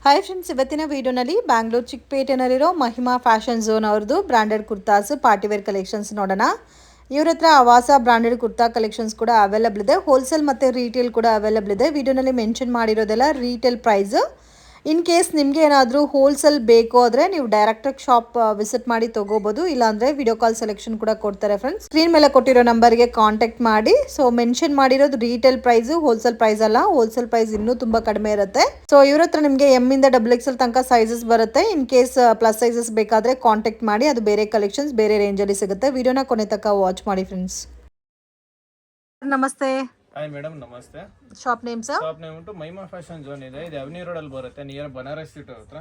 Hi friends, ಇವತ್ತಿನ ವಿಡಿಯೋನಲ್ಲಿ ಬ್ಯಾಂಗ್ಳೂರ್ ಚಿಕ್ಕಪೇಟೆನಲ್ಲಿರೋ ಮಹಿಮಾ ಫ್ಯಾಷನ್ ಝೋನ್ ಅವ್ರದ್ದು ಬ್ರಾಂಡೆಡ್ ಕುರ್ತಾಸ್ ಪಾರ್ಟಿವೇರ್ ಕಲೆಕ್ಷನ್ಸ್ ನೋಡೋಣ. ಇವ್ರ ಹತ್ರ ಆವಾಸ ಬ್ರಾಂಡೆಡ್ ಕುರ್ತಾ ಕಲೆಕ್ಷನ್ಸ್ ಕೂಡ ಅವೈಲಬಲ್ ಇದೆ. ಹೋಲ್ಸೇಲ್ ಮತ್ತು ರೀಟೇಲ್ ಕೂಡ ಅವೈಲಬಲ್ ಇದೆ. ವಿಡಿಯೋನಲ್ಲಿ ಮೆನ್ಷನ್ ಮಾಡಿರೋದೆಲ್ಲ ರೀಟೇಲ್ ಪ್ರೈಸ್. ಇನ್ ಕೇಸ್ ನಿಮಗೆ ಏನಾದರೂ ಹೋಲ್ಸೇಲ್ ಬೇಕು ಆದರೆ ನೀವು ಡೈರೆಕ್ಟಾಗಿ ಶಾಪ್ ವಿಸಿಟ್ ಮಾಡಿ ತೊಗೋಬೋದು. ಇಲ್ಲಾಂದರೆ ವಿಡಿಯೋ ಕಾಲ್ ಸೆಲೆಕ್ಷನ್ ಕೂಡ ಕೊಡ್ತಾರೆ ಫ್ರೆಂಡ್ಸ್. ಸ್ಕ್ರೀನ್ ಮೇಲೆ ಕೊಟ್ಟಿರೋ ನಂಬರ್ಗೆ ಕಾಂಟ್ಯಾಕ್ಟ್ ಮಾಡಿ. ಸೊ ಮೆನ್ಷನ್ ಮಾಡಿರೋದು ರೀಟೇಲ್ ಪ್ರೈಸು, ಹೋಲ್ಸೇಲ್ ಪ್ರೈಸ್ ಅಲ್ಲ. ಹೋಲ್ಸೇಲ್ ಪ್ರೈಸ್ ಇನ್ನೂ ತುಂಬ ಕಡಿಮೆ ಇರುತ್ತೆ. ಸೊ ಇವ್ರ ಹತ್ರ ನಿಮಗೆ ಎಮ್ ಇಂದ XXL ತನಕ ಸೈಜಸ್ ಬರುತ್ತೆ. ಇನ್ ಕೇಸ್ ಪ್ಲಸ್ ಸೈಜಸ್ ಬೇಕಾದರೆ ಕಾಂಟ್ಯಾಕ್ಟ್ ಮಾಡಿ. ಅದು ಬೇರೆ ಕಲೆಕ್ಷನ್ಸ್ ಬೇರೆ ರೇಂಜಲ್ಲಿ ಸಿಗುತ್ತೆ. ವಿಡಿಯೋನ ಕೊನೆ ತನಕ ವಾಚ್ ಮಾಡಿ ಫ್ರೆಂಡ್ಸ್. ನಮಸ್ತೆ. ಹಾಯ್ ಮೇಡಮ್, ನಮಸ್ತೆ. Shop name sir? Shop name ಉಂಟು ಮಹಿಮಾ ಫ್ಯಾಷನ್ ಝೋನ್ ಇದೆ. ಇದು ಅವೆನ್ಯೂ ರೋಡ್ ಅಲ್ಲಿ ಬರುತ್ತೆ, ನಿಯರ್ ಬನಾರಸ್ ಸ್ಟ್ರೀಟ್ ಹತ್ರ.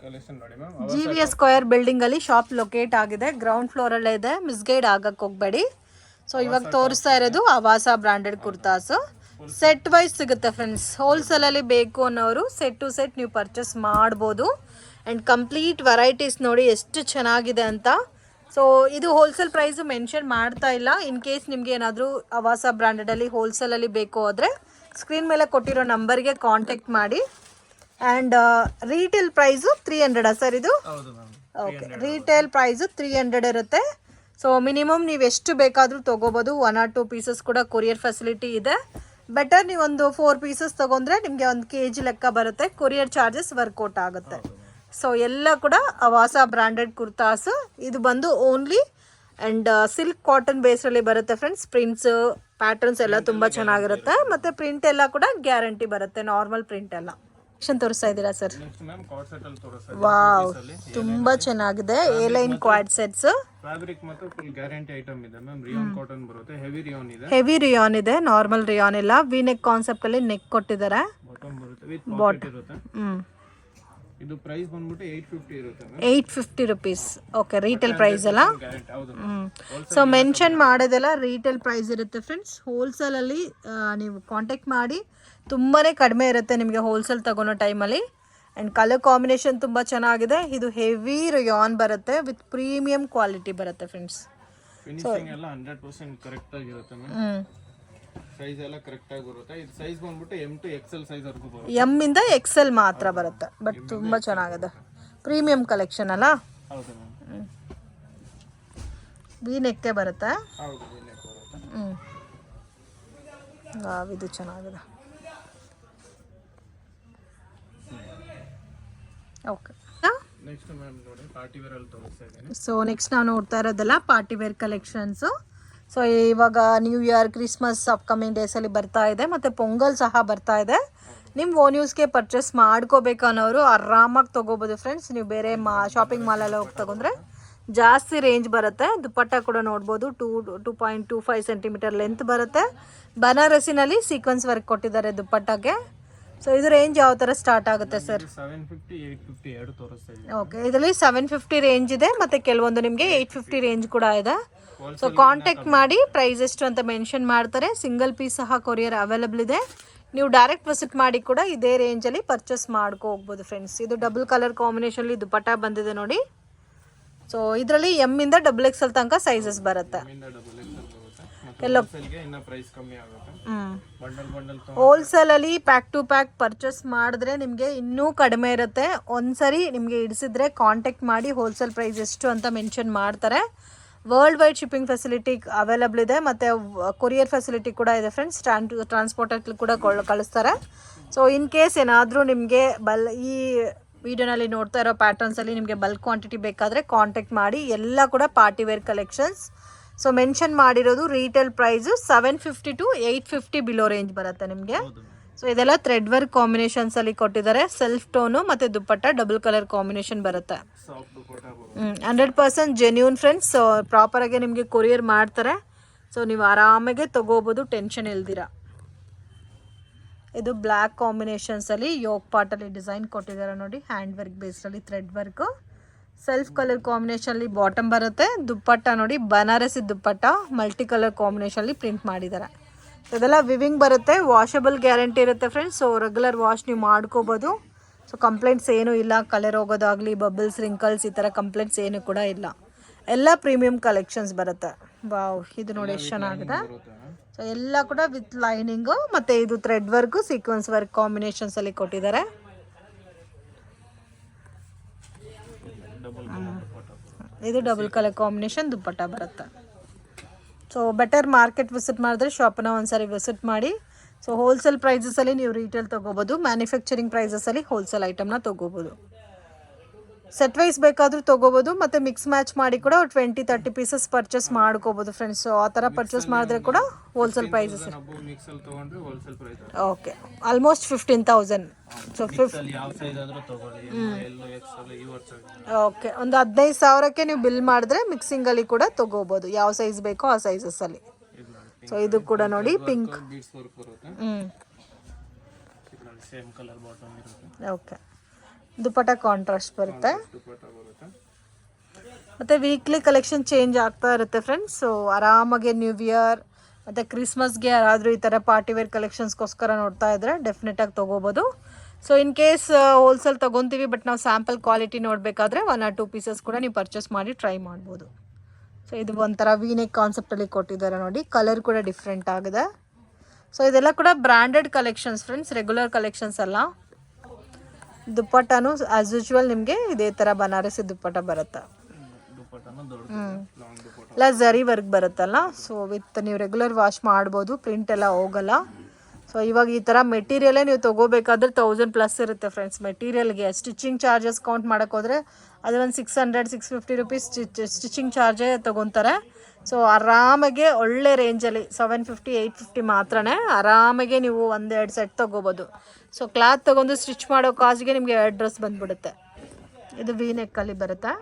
ಕಲೆಕ್ಷನ್ ನೋಡಿ ಮ್ಯಾಮ್. GVS ಸ್ಕ್ವೇರ್ ಬಿಲ್ಡಿಂಗ್ ಅಲ್ಲಿ ಶಾಪ್ ಲೊಕೇಟ್ ಆಗಿದೆ. ಗ್ರೌಂಡ್ ಫ್ಲೋರ್ ಅಲ್ಲೇ ಇದೆ. ಮಿಸ್ಗೈಡ್ ಆಗಕ್ಕೆ ಹೋಗಬೇಡಿ. ಸೊ ಇವಾಗ ತೋರಿಸ್ತಾ ಇರೋದು ಆವಾಸ ಬ್ರಾಂಡೆಡ್ ಕುರ್ತಾಸ್. ಸೆಟ್ ವೈಸ್ ಸಿಗುತ್ತೆ ಫ್ರೆಂಡ್ಸ್. ಹೋಲ್ಸೇಲ್ ಅಲ್ಲಿ ಬೇಕು ಅನ್ನೋರು ಸೆಟ್ ಟು ಸೆಟ್ ನೀವು ಪರ್ಚೇಸ್ ಮಾಡ್ಬೋದು. ಅಂಡ್ ಕಂಪ್ಲೀಟ್ ವೆರೈಟೀಸ್ ನೋಡಿ ಎಷ್ಟು ಚೆನ್ನಾಗಿದೆ ಅಂತ. ಸೊ ಇದು ಹೋಲ್ಸೇಲ್ ಪ್ರೈಸು ಮೆನ್ಷನ್ ಮಾಡ್ತಾ ಇಲ್ಲ. ಇನ್ ಕೇಸ್ ನಿಮಗೆ ಏನಾದರೂ ಆವಾಸ ಬ್ರ್ಯಾಂಡೆಡಲ್ಲಿ ಹೋಲ್ಸೇಲಲ್ಲಿ ಬೇಕು ಆದರೆ ಸ್ಕ್ರೀನ್ ಮೇಲೆ ಕೊಟ್ಟಿರೋ ನಂಬರ್ಗೆ ಕಾಂಟ್ಯಾಕ್ಟ್ ಮಾಡಿ. ಆ್ಯಂಡ್ ರೀಟೇಲ್ ಪ್ರೈಸು 300 ಸರ್ ಇದು? ಓಕೆ, ರೀಟೇಲ್ ಪ್ರೈಸು 300 ಇರುತ್ತೆ. ಸೊ ಮಿನಿಮಮ್ ನೀವು ಎಷ್ಟು ಬೇಕಾದರೂ ತೊಗೋಬೋದು. 1 or 2 ಪೀಸಸ್ ಕೂಡ ಕೊರಿಯರ್ ಫೆಸಿಲಿಟಿ ಇದೆ. ಬೆಟರ್ ನೀವು ಒಂದು 4 ಪೀಸಸ್ ತೊಗೊಂಡ್ರೆ ನಿಮಗೆ 1 kg ಲೆಕ್ಕ ಬರುತ್ತೆ. ಕೊರಿಯರ್ ಚಾರ್ಜಸ್ ವರ್ಕೌಟ್ ಆಗುತ್ತೆ. ಸೊ ಎಲ್ಲ ಕೂಡ ಆವಾಸ ಬ್ರಾಂಡೆಡ್ ಕುರ್ತಾಸ್. ಇದು ಬಂದು ಓನ್ಲಿ ಆ್ಯಂಡ್ ಸಿಲ್ಕ್ ಕಾಟನ್ ಬೇಸಲ್ಲಿ ಬರುತ್ತೆ ಫ್ರೆಂಡ್ಸ್. ಪ್ರಿಂಟ್ಸ್ ಪ್ಯಾಟರ್ನ್ಸ್ ಎಲ್ಲ ತುಂಬ ಚೆನ್ನಾಗಿರುತ್ತೆ. ಮತ್ತು ಪ್ರಿಂಟ್ ಎಲ್ಲ ಕೂಡ ಗ್ಯಾರಂಟಿ ಬರುತ್ತೆ. ನಾರ್ಮಲ್ ಪ್ರಿಂಟ್ ಎಲ್ಲ ತೋರಿಸ್ತಾ ಇದ್ದೀರಾ ಸರ್? ವಾವ್, ತುಂಬ ಚೆನ್ನಾಗಿದೆ. A line Quad sets. Fabric ಮತ್ತು ಫುಲ್ ಗ್ಯಾರಂಟಿ ಐಟಮ್ ಇದೆ ಮ್ಯಾಮ್. ರಿಯಾನ್ ಕಾಟನ್ ಬರುತ್ತೆ. ಹೆವಿ ರಿಯಾನ್ ಇದೆ. ಹೆವಿ ರಿಯಾನ್ ಇದೆ, ನಾರ್ಮಲ್ ರಿಯಾನ್ ಇಲ್ಲ. ವಿ ನೆಕ್ ಕಾನ್ಸೆಪ್ಟ್ ಅಲ್ಲಿ ನೆಕ್ ಕೊಟ್ಟಿದ್ದಾರೆ. ಬಾಟಮ್ ಬರುತ್ತೆ ವಿತ್ ಪಾಕೆಟ್ ಇರುತ್ತೆ. ಇದು ಪ್ರೈಸ್ ಬಂದ್ಬಿಟ್ಟು 850 ಇರುತ್ತೆ. 850 rupees. ಓಕೆ, ರೀಟೇಲ್ ಪ್ರೈಸ್ ಅಲ್ಲ? ಸೊ ಮೆನ್ಷನ್ ಮಾಡೋದೆಲ್ಲ ರೀಟೇಲ್ ಪ್ರೈಸ್ ಇರುತ್ತೆ ಫ್ರೆಂಡ್ಸ್. ಹೋಲ್ಸೇಲಲ್ಲಿ ನೀವು ಕಾಂಟ್ಯಾಕ್ಟ್ ಮಾಡಿ. ತುಂಬಾ ಕಡಿಮೆ ಇರುತ್ತೆ ನಿಮಗೆ ಹೋಲ್ಸೇಲ್ ತಗೊಳ್ಳೋ ಟೈಮಲ್ಲಿ. ಆ್ಯಂಡ್ ಕಲರ್ ಕಾಂಬಿನೇಷನ್ ತುಂಬ ಚೆನ್ನಾಗಿದೆ. ಇದು ಹೆವಿ ರಿಯಾನ್ ಬರುತ್ತೆ ವಿತ್ ಪ್ರೀಮಿಯಂ ಕ್ವಾಲಿಟಿ ಬರುತ್ತೆ ಫ್ರೆಂಡ್ಸ್. ಫಿನಿಶಿಂಗ್ ಎಲ್ಲ 100% ಕರೆಕ್ಟ್ ಆಗಿರುತ್ತೆ ಮ್ಯಾಮ್. ಸೈಜ್ ಎಲ್ಲ ಕರೆಕ್ಟ್ ಆಗಿ ಬರುತ್ತೆ. ಇದು ಸೈಜ್ ಬಂದ್ಬಿಟ್ಟು M to XL ಸೈಜ್ ವರೆಗೂ ಬರುತ್ತೆ. M ಇಂದ XL ಮಾತ್ರ ಬರುತ್ತೆ. ಬಟ್ ತುಂಬ ಚೆನ್ನಾಗಿದೆ. ಪ್ರೀಮಿಯಂ ಕಲೆಕ್ಷನ್ ಅಲ್ಲ? ಹೌದು ಮ್ಯಾಮ್. ವಿ ನೆಕ್ಕೆ ಬರುತ್ತೆ. ಹೌದು, ವಿ ನೆಕ್ ಬರುತ್ತೆ. ವಾವ್, ಇದು ಚೆನ್ನಾಗಿದೆ. ಓಕೆ, ನೆಕ್ಸ್ಟ್ ಮ್ಯಾಮ್ ನೋಡಿ ಪಾರ್ಟಿ ವೇರ್ ಅಲ್ಲಿ ತೋರಿಸ್ತಾ ಇದ್ದೀನಿ. ಸೊ ನೆಕ್ಸ್ಟ್ ನಾವು ನೋಡ್ತಾ ಇರೋದೆಲ್ಲ ಪಾರ್ಟಿ ವೇರ್ ಕಲೆಕ್ಷನ್ಸು. ಸೊ ಇವಾಗ ನ್ಯೂ ಇಯರ್, ಕ್ರಿಸ್ಮಸ್ ಅಪ್ಕಮಿಂಗ್ ಡೇಸಲ್ಲಿ ಬರ್ತಾ ಇದೆ. ಮತ್ತು ಪೊಂಗಲ್ ಸಹ ಬರ್ತಾ ಇದೆ. ನಿಮ್ಮ ಓನ್ ಯೂಸ್ಗೆ ಪರ್ಚೇಸ್ ಮಾಡ್ಕೋಬೇಕು ಅನ್ನೋರು ಆರಾಮಾಗಿ ತೊಗೋಬೋದು ಫ್ರೆಂಡ್ಸ್. ನೀವು ಬೇರೆ ಶಾಪಿಂಗ್ ಮಾಲೆಲ್ಲ ಹೋಗಿ ತಗೊಂಡ್ರೆ ಜಾಸ್ತಿ ರೇಂಜ್ ಬರುತ್ತೆ. ದುಪ್ಪಟ್ಟ ಕೂಡ ನೋಡ್ಬೋದು. 2.25 ಸೆಂಟಿಮೀಟರ್ ಲೆಂತ್ ಬರುತ್ತೆ. ಬನಾರಸಿನಲ್ಲಿ ಸೀಕ್ವೆನ್ಸ್ ವರ್ಕ್ ಕೊಟ್ಟಿದ್ದಾರೆ ದುಪ್ಪಟ್ಟಕ್ಕೆ. ಸೊ ಇದು ರೇಂಜ್ ಯಾವ ಥರ ಸ್ಟಾರ್ಟ್ ಆಗುತ್ತೆ ಸರ್? 750, 850 ಎರಡು ತೋರಿಸ್ತಾ ಇದ್ದೀನಿ. ಓಕೆ, ಇದರಲ್ಲಿ 750 ರೇಂಜ್ ಇದೆ ಮತ್ತು ಕೆಲವೊಂದು ನಿಮಗೆ 850 ರೇಂಜ್ ಕೂಡ ಇದೆ. ಸೊ ಕಾಂಟ್ಯಾಕ್ಟ್ ಮಾಡಿ. ಪ್ರೈಸ್ ಎಷ್ಟು ಅಂತ ಮೆನ್ಷನ್ ಮಾಡ್ತಾರೆ. ಸಿಂಗಲ್ ಪೀಸ್ ಸಹ ಕೊರಿಯರ್ ಅವೈಲಬಲ್ ಇದೆ. ನೀವು ಡೈರೆಕ್ಟ್ ವಿಸಿಟ್ ಮಾಡಿ ಕೂಡ ಇದೇ ರೇಂಜಲ್ಲಿ ಪರ್ಚೇಸ್ ಮಾಡ್ಕೊ ಹೋಗ್ಬೋದು ಫ್ರೆಂಡ್ಸ್. ಇದು ಡಬಲ್ ಕಲರ್ ಕಾಂಬಿನೇಷನ್ಲಿ ದುಪ್ಪಟ್ಟ ಬಂದಿದೆ ನೋಡಿ. ಸೊ ಇದರಲ್ಲಿ M ಇಂದ XXL ತನಕ ಸೈಜಸ್ ಬರುತ್ತೆ. ಎಲ್ಲ ಹೋಲ್ಸೇಲಲ್ಲಿ ಪ್ಯಾಕ್ ಟು ಪ್ಯಾಕ್ ಪರ್ಚೇಸ್ ಮಾಡಿದ್ರೆ ನಿಮಗೆ ಇನ್ನೂ ಕಡಿಮೆ ಇರುತ್ತೆ. ಒಂದ್ಸರಿ ನಿಮಗೆ ಇಡಿಸಿದ್ರೆ ಕಾಂಟ್ಯಾಕ್ಟ್ ಮಾಡಿ. ಹೋಲ್ಸೇಲ್ ಪ್ರೈಸ್ ಎಷ್ಟು ಅಂತ ಮೆನ್ಷನ್ ಮಾಡ್ತಾರೆ. World wide shipping facility available ಇದೆ. ಮತ್ತು ಕೊರಿಯರ್ ಫೆಸಿಲಿಟಿ ಕೂಡ ಇದೆ ಫ್ರೆಂಡ್ಸ್. ಟ್ರಾನ್ಸ್ಪೋರ್ಟಲ್ಲಿ ಕೂಡ ಕಳಿಸ್ತಾರೆ. ಸೊ ಇನ್ ಕೇಸ್ ಏನಾದರೂ ನಿಮಗೆ ಈ ವಿಡಿಯೋನಲ್ಲಿ ನೋಡ್ತಾ ಇರೋ ಪ್ಯಾಟರ್ನ್ಸಲ್ಲಿ ನಿಮಗೆ ಬಲ್ಕ್ ಕ್ವಾಂಟಿಟಿ ಬೇಕಾದರೆ ಕಾಂಟ್ಯಾಕ್ಟ್ ಮಾಡಿ. ಎಲ್ಲ ಕೂಡ party wear collections. So mention ಮಾಡಿರೋದು retail price 750 to 850 below range ಬರುತ್ತೆ ನಿಮಗೆ. ಸೊ ಇದೆಲ್ಲ ಥ್ರೆಡ್ ವರ್ಕ್ ಕಾಂಬಿನೇಷನ್ಸಲ್ಲಿ ಕೊಟ್ಟಿದ್ದಾರೆ. ಸೆಲ್ಫ್ ಟೋನು ಮತ್ತು ದುಪ್ಪಟ್ಟ ಡಬಲ್ ಕಲರ್ ಕಾಂಬಿನೇಷನ್ ಬರುತ್ತೆ. 100% ಜೆನ್ಯೂನ್ ಫ್ರೆಂಡ್ಸ್. ಸೊ ಪ್ರಾಪರಾಗಿ ನಿಮಗೆ ಕೊರಿಯರ್ ಮಾಡ್ತಾರೆ. ಸೊ ನೀವು ಆರಾಮಾಗೆ ತೊಗೋಬೋದು, ಟೆನ್ಷನ್ ಇಲ್ದಿರ. ಇದು ಬ್ಲ್ಯಾಕ್ ಕಾಂಬಿನೇಷನ್ಸಲ್ಲಿ ಯೋಗ್ ಪಾರ್ಟಲ್ಲಿ ಡಿಸೈನ್ ಕೊಟ್ಟಿದ್ದಾರೆ ನೋಡಿ. ಹ್ಯಾಂಡ್ ವರ್ಕ್ ಬೇಸ್ಡಲ್ಲಿ ಥ್ರೆಡ್ ವರ್ಕು. ಸೆಲ್ಫ್ ಕಲರ್ ಕಾಂಬಿನೇಷನಲ್ಲಿ ಬಾಟಮ್ ಬರುತ್ತೆ. ದುಪ್ಪಟ್ಟ ನೋಡಿ, ಬನಾರಸಿ ದುಪ್ಪಟ್ಟ ಮಲ್ಟಿ ಕಲರ್ ಕಾಂಬಿನೇಷನಲ್ಲಿ ಪ್ರಿಂಟ್ ಮಾಡಿದ್ದಾರೆ. ಇದೆಲ್ಲ ವಿವಿಂಗ್ ಬರುತ್ತೆ. ವಾಷಬಲ್ ಗ್ಯಾರಂಟಿ ಇರುತ್ತೆ ಫ್ರೆಂಡ್ಸ್. ಸೊ ರೆಗ್ಯುಲರ್ ವಾಶ್ ನೀವು ಮಾಡ್ಕೋಬೋದು. ಸೊ ಕಂಪ್ಲೇಂಟ್ಸ್ ಏನೂ ಇಲ್ಲ. ಕಲರ್ ಹೋಗೋದಾಗಲಿ, ಬಬಲ್ಸ್, ರಿಂಕಲ್ಸ್ ಈ ಥರ ಕಂಪ್ಲೇಂಟ್ಸ್ ಏನೂ ಕೂಡ ಇಲ್ಲ. ಎಲ್ಲ ಪ್ರೀಮಿಯಂ ಕಲೆಕ್ಷನ್ಸ್ ಬರುತ್ತೆ. ವಾವ್, ಇದು ನೋಡಿ ಎಷ್ಟು ಚೆನ್ನಾಗಿದೆ. ಸೊ ಎಲ್ಲ ಕೂಡ ವಿತ್ ಲೈನಿಂಗು ಮತ್ತು ಇದು ಥ್ರೆಡ್ ವರ್ಕು, ಸೀಕ್ವೆನ್ಸ್ ವರ್ಕ್ ಕಾಂಬಿನೇಷನ್ಸಲ್ಲಿ ಕೊಟ್ಟಿದ್ದಾರೆ. ಡಬಲ್ ಕಲರ್ ದುಪ್ಪಟ್ಟ ಬರುತ್ತೆ. ಇದು ಡಬಲ್ ಕಲರ್ ಕಾಂಬಿನೇಷನ್ ದುಪ್ಪಟ್ಟ ಬರುತ್ತೆ. ಸೊ ಬೆಟರ್ ಮಾರ್ಕೆಟ್ ವಿಸಿಟ್ ಮಾಡಿದ್ರೆ ಶಾಪನ್ನ ಒಂದ್ಸರಿ ವಿಸಿಟ್ ಮಾಡಿ. ಸೊ ಹೋಲ್ಸೇಲ್ ಪ್ರೈಸಸಲ್ಲಿ ನೀವು ರೀಟೇಲ್ ತೊಗೋಬೋದು, ಮ್ಯಾನುಫ್ಯಾಕ್ಚರಿಂಗ್ ಪ್ರೈಸಸಲ್ಲಿ ಹೋಲ್ಸೇಲ್ ಐಟಮ್ನ ತೊಗೋಬೋದು. ಸೆಟ್ ವೈಸ್ ಬೇಕಾದರೂ ತೊಗೋಬೋದು, ಮತ್ತು ಮಿಕ್ಸ್ ಮ್ಯಾಚ್ ಮಾಡಿ ಕೂಡ 20-30 ಪೀಸಸ್ ಪರ್ಚೇಸ್ ಮಾಡ್ಕೋಬೋದು ಫ್ರೆಂಡ್ಸ್. ಸೊ ಆ ಥರ ಪರ್ಚೇಸ್ ಮಾಡಿದ್ರೆ ಕೂಡ ಹೋಲ್ಸೇಲ್ ಪ್ರೈಸಸ್. ಮಿಕ್ಸಲ್ಲಿ ತೊಗೊಂಡ್ರೆ wholesale price. Okay, almost 15,000. So ಯಾವ ಸೈಜ್ ಆದರೂ ತೊಗೊಳ್ಳಿ, ಎಲ್ಲೋ ಎಕ್ಸೆಲ್ ಓಕೆ, ಒಂದು 15,000ಕ್ಕೆ ನೀವು ಬಿಲ್ ಮಾಡಿದ್ರೆ ಮಿಕ್ಸಿಂಗಲ್ಲಿ ಕೂಡ ತೊಗೋಬೋದು, ಯಾವ ಸೈಜ್ ಬೇಕೋ ಆ ಸೈಜಸ್ಸಲ್ಲಿ. ಸೊ ಇದು ಕೂಡ ನೋಡಿ ಪಿಂಕ್. ಬೀಡ್ಸ್ ವರ್ಕ್ ಬರುತ್ತೆ. ಸೇಮ್ ಕಲರ್ ಬಾಟಮ್ ಇರುತ್ತೆ. ಓಕೆ, ದುಪ್ಪಟ್ಟ ಕಾಂಟ್ರಾಸ್ಟ್ ಬರುತ್ತೆ. ದುಪ್ಪಟ್ಟ ಬರುತ್ತೆ. ಮತ್ತು ವೀಕ್ಲಿ ಕಲೆಕ್ಷನ್ ಚೇಂಜ್ ಆಗ್ತಾ ಇರುತ್ತೆ ಫ್ರೆಂಡ್ಸ್. ಸೊ ಆರಾಮಾಗಿ ನ್ಯೂ ಇಯರ್ ಮತ್ತು ಕ್ರಿಸ್ಮಸ್ಗೆ ಯಾರಾದರೂ ಈ ಥರ ಪಾರ್ಟಿ ವೇರ್ ಕಲೆಕ್ಷನ್ಸ್ಗೋಸ್ಕರ ನೋಡ್ತಾ ಇದ್ದರೆ ಡೆಫಿನೆಟಾಗಿ ತೊಗೋಬೋದು. ಸೊ ಇನ್ ಕೇಸ್ ಹೋಲ್ಸೇಲ್ ತೊಗೊತೀವಿ ಬಟ್ ನಾವು ಸ್ಯಾಂಪಲ್ ಕ್ವಾಲಿಟಿ ನೋಡಬೇಕಾದ್ರೆ 1 or 2 ಪೀಸಸ್ ಕೂಡ ನೀವು ಪರ್ಚೇಸ್ ಮಾಡಿ ಟ್ರೈ ಮಾಡ್ಬೋದು. ಸೊ ಇದು ಒಂಥರ ವೀನೆಕ್ ಕಾನ್ಸೆಪ್ಟಲ್ಲಿ ಕೊಟ್ಟಿದ್ದಾರೆ ನೋಡಿ, ಕಲರ್ ಕೂಡ ಡಿಫ್ರೆಂಟ್ ಆಗಿದೆ. ಸೊ ಇದೆಲ್ಲ ಕೂಡ branded collections friends, regular collections ಅಲ್ಲ. ದುಪ್ಪಟ್ಟನು ಆ್ಯಸ್ ಯೂಶ್ವಲ್ ನಿಮಗೆ ಇದೇ ಥರ ಬನಾರಸಿ ದುಪ್ಪಟ್ಟ ಬರುತ್ತೆ. ಇಲ್ಲ ಝರಿ ವರ್ಕ್ ಬರುತ್ತಲ್ಲ, ಸೊ ವಿತ್ ನೀವು ರೆಗ್ಯುಲರ್ ವಾಶ್ ಮಾಡ್ಬೋದು, ಪ್ರಿಂಟ್ ಎಲ್ಲ ಹೋಗಲ್ಲ. ಸೊ ಇವಾಗ ಈ ಥರ ಮೆಟೀರಿಯಲೇ ನೀವು ತೊಗೋಬೇಕಾದ್ರೆ 1000+ ಇರುತ್ತೆ ಫ್ರೆಂಡ್ಸ್ ಮೆಟೀರಿಯಲ್ಗೆ. ಸ್ಟಿಚಿಂಗ್ ಚಾರ್ಜಸ್ ಕೌಂಟ್ ಮಾಡೋಕ್ಕೋದ್ರೆ ಅದು ಒಂದು 600-650 ರುಪೀಸ್ ಸ್ಟಿಚಿಂಗ್ ಚಾರ್ಜೇ ತೊಗೊತಾರೆ. ಸೊ ಆರಾಮಾಗೆ ಒಳ್ಳೆ ರೇಂಜಲ್ಲಿ 750-850 ಮಾತ್ರನೇ ಆರಾಮಾಗೆ ನೀವು 1-2 ಸೆಟ್ ತೊಗೋಬೋದು. ಸೊ ಕ್ಲಾತ್ ತೊಗೊಂಡು ಸ್ಟಿಚ್ ಮಾಡೋ ಕಾಸ್ಗೆ ನಿಮಗೆ 2 ಡ್ರೆಸ್ ಬಂದ್ಬಿಡುತ್ತೆ. ಇದು ವಿ ನೆಕ್ಕಲ್ಲಿ ಬರುತ್ತೆ.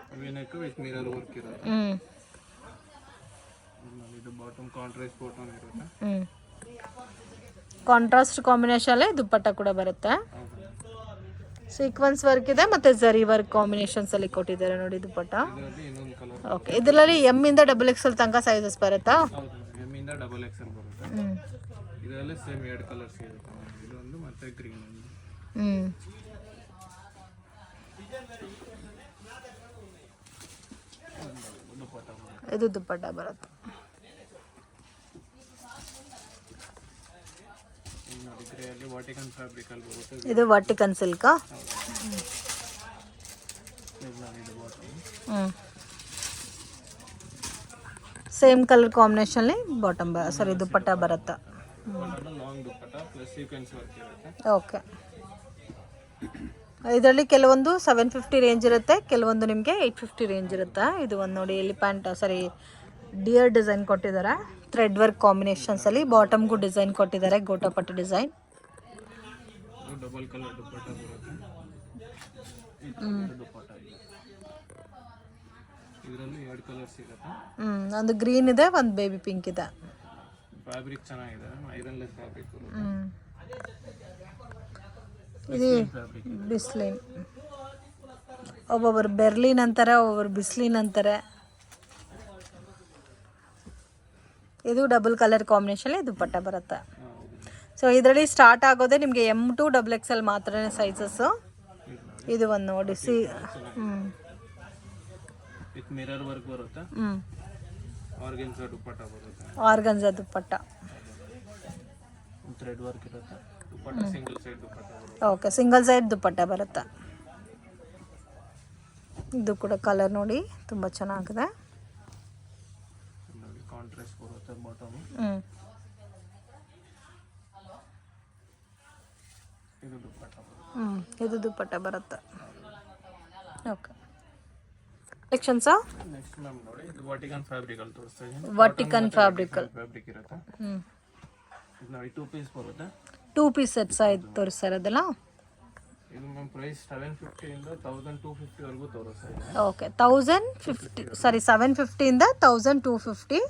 ಕಾಂಟ್ರಾಸ್ಟ್ ಕಾಂಬಿನೇಷನ್ಲೇ ದುಪ್ಪಟ್ಟ ಕೂಡ ಬರುತ್ತೆ. ಸೀಕ್ವೆನ್ಸ್ ವರ್ಕ್ ಇದೆ ಮತ್ತು ಝರಿ ವರ್ಕ್ ಕಾಂಬಿನೇಷನ್ಸಲ್ಲಿ ಕೊಟ್ಟಿದ್ದಾರೆ ನೋಡಿ ದುಪ್ಪಟ್ಟ. ಓಕೆ, ಇದರಲ್ಲಿ ಎಮ್ಮಿಂದ XXL ತನಕ ಸೈಜಸ್ ಬರುತ್ತಾ? ಎಮ್ಮಿಂದ XXL ಬರುತ್ತೆ. ಇದರಲ್ಲಿ ಸೇಮ್ 2 ಕಲರ್ಸ್ ಇರುತ್ತೆ, ಇದೊಂದು ಮತ್ತು ಗ್ರೀನ್ ಒಂದು. ಇದು ದುಪ್ಪಟ್ಟ ಬರುತ್ತೆ. ಇದು ವರ್ಟಿಕನ್ ಸಿಲ್ಕಾ? ಸೇಮ್ ಕಲರ್ ಕಾಂಬಿನೇಷನ್ಲಿ ಬಾಟಮ್ ಸಾರಿ ದುಪ್ಪಟ್ಟ ಬರುತ್ತೆ. ಓಕೆ, ಇದರಲ್ಲಿ ಕೆಲವೊಂದು 750 ರೇಂಜ್ ಇರುತ್ತೆ, ಕೆಲವೊಂದು ನಿಮಗೆ 850 ರೇಂಜ್ ಇರುತ್ತೆ. ಇದು ಒಂದು ನೋಡಿ ಎಲಿಫೆಂಟ್ ಸಾರಿ ಡಿಯರ್ ಡಿಸೈನ್ ಕೊಟ್ಟಿದ್ದಾರೆ, ಥ್ರೆಡ್ ವರ್ಕ್ ಕಾಂಬಿನೇಷನ್ಸಲ್ಲಿ. ಬಾಟಮ್ಗೂ ಡಿಸೈನ್ ಕೊಟ್ಟಿದ್ದಾರೆ, ಗೋಟಪಟ್ಟಿ ಡಿಸೈನ್. ಡಬಲ್ ಕಲರ್ ದುಪ್ಪಟ್ಟ ಬರುತ್ತೆ. ಇದರಲ್ಲಿ 2 ಕಲರ್ಸ್ ಸಿಗುತ್ತೆ. ಒಂದು ಗ್ರೀನ್ ಇದೆ, ಒಂದು ಬೇಬಿ ಪಿಂಕ್ ಇದೆ. ಫ್ಯಾಬ್ರಿಕ್ ಚೆನ್ನಾಗಿದೆ, ಐರನ್ಲೆಸ್ ಫ್ಯಾಬ್ರಿಕ್. ಇದು ಬಿಸ್ಲಿನ್, ಒಬ್ಬೊಬ್ಬರು ಬೆರ್ಲಿನ್ ಅಂತಾರೆ, ಒಬ್ಬೊಬ್ಬರು ಬಿಸ್ಲಿನ್ ಅಂತಾರೆ. ಇದು ಡಬಲ್ ಕಲರ್ ಕಾಂಬಿನೇಷನ್ ದುಪ್ಪಟ್ಟ ಬರುತ್ತೆ. ಸೊ ಇದರಲ್ಲಿ ಸ್ಟಾರ್ಟ್ ಆಗೋದೇ ನಿಮಗೆ M to XXL ಮಾತ್ರನೇ ಸೈಜಸ್ಸು. ಇದು ಒಂದು ನೋಡಿ ವಿತ್ ಮಿರರ್ ವರ್ಕ್ ಬರುತ್ತೆ. ಆರ್ಗನ್ಜಾ ದುಪ್ಪಟ್ಟ ಬರುತ್ತೆ. ಆರ್ಗನ್ಜಾ ದುಪ್ಪಟ್ಟ, ಥ್ರೆಡ್ ವರ್ಕ್ ಇರುತ್ತೆ. ದುಪ್ಪಟ್ಟ ಸಿಂಗಲ್ ಸೈಡ್ ದುಪ್ಪಟ್ಟ ಬರುತ್ತೆ. ಓಕೆ, ಸಿಂಗಲ್ ಸೈಡ್ ದುಪ್ಪಟ್ಟ ಬರುತ್ತೆ. ಇದು ಕೂಡ ಕಲರ್ ನೋಡಿ ತುಂಬ ಚೆನ್ನಾಗಿದೆ. ನೋಡಿ ಕಾಂಟ್ರಾಸ್ಟ್ ಬರುತ್ತೆ ಬಾಟಮ್. ಇದು ದುಪ್ಪಟ್ಟ ಬರುತ್ತೆ. ಇದು ದುಪ್ಪಟ್ಟ ಬರುತ್ತೆ. ಓಕೆ, ಕಲೆಕ್ಷನ್ಸಾ ನೆಕ್ಸ್ಟ್ ಮ್ಯಾಮ್ ನೋಡಿ, ಇದು ವರ್ಟಿಕನ್ ಫ್ಯಾಬ್ರಿಕ್ ಅಲ್ಲಿ ತೋರಿಸ್ತಾ ಇದ್ದೀನಿ. ವರ್ಟಿಕನ್ ಫ್ಯಾಬ್ರಿಕ್ ಇರುತ್ತೆ. ಇದು ನೋಡಿ 2 ಪೀಸ್ ಬರುತ್ತೆ. 2 ಪೀಸ್ ಸೆಟ್ಸ್ ಆಯ್ತು ತೋರಿಸ್ತಾ ಇರೋದಲ್ಲ. ಇದು ಮ್ಯಾಮ್ ಪ್ರೈಸ್ 750 ಇಂದ 1250 ವರೆಗೂ ತೋರಿಸ್ತಾ ಇದೆ. ಓಕೆ, 750 ಇಂದ 1250.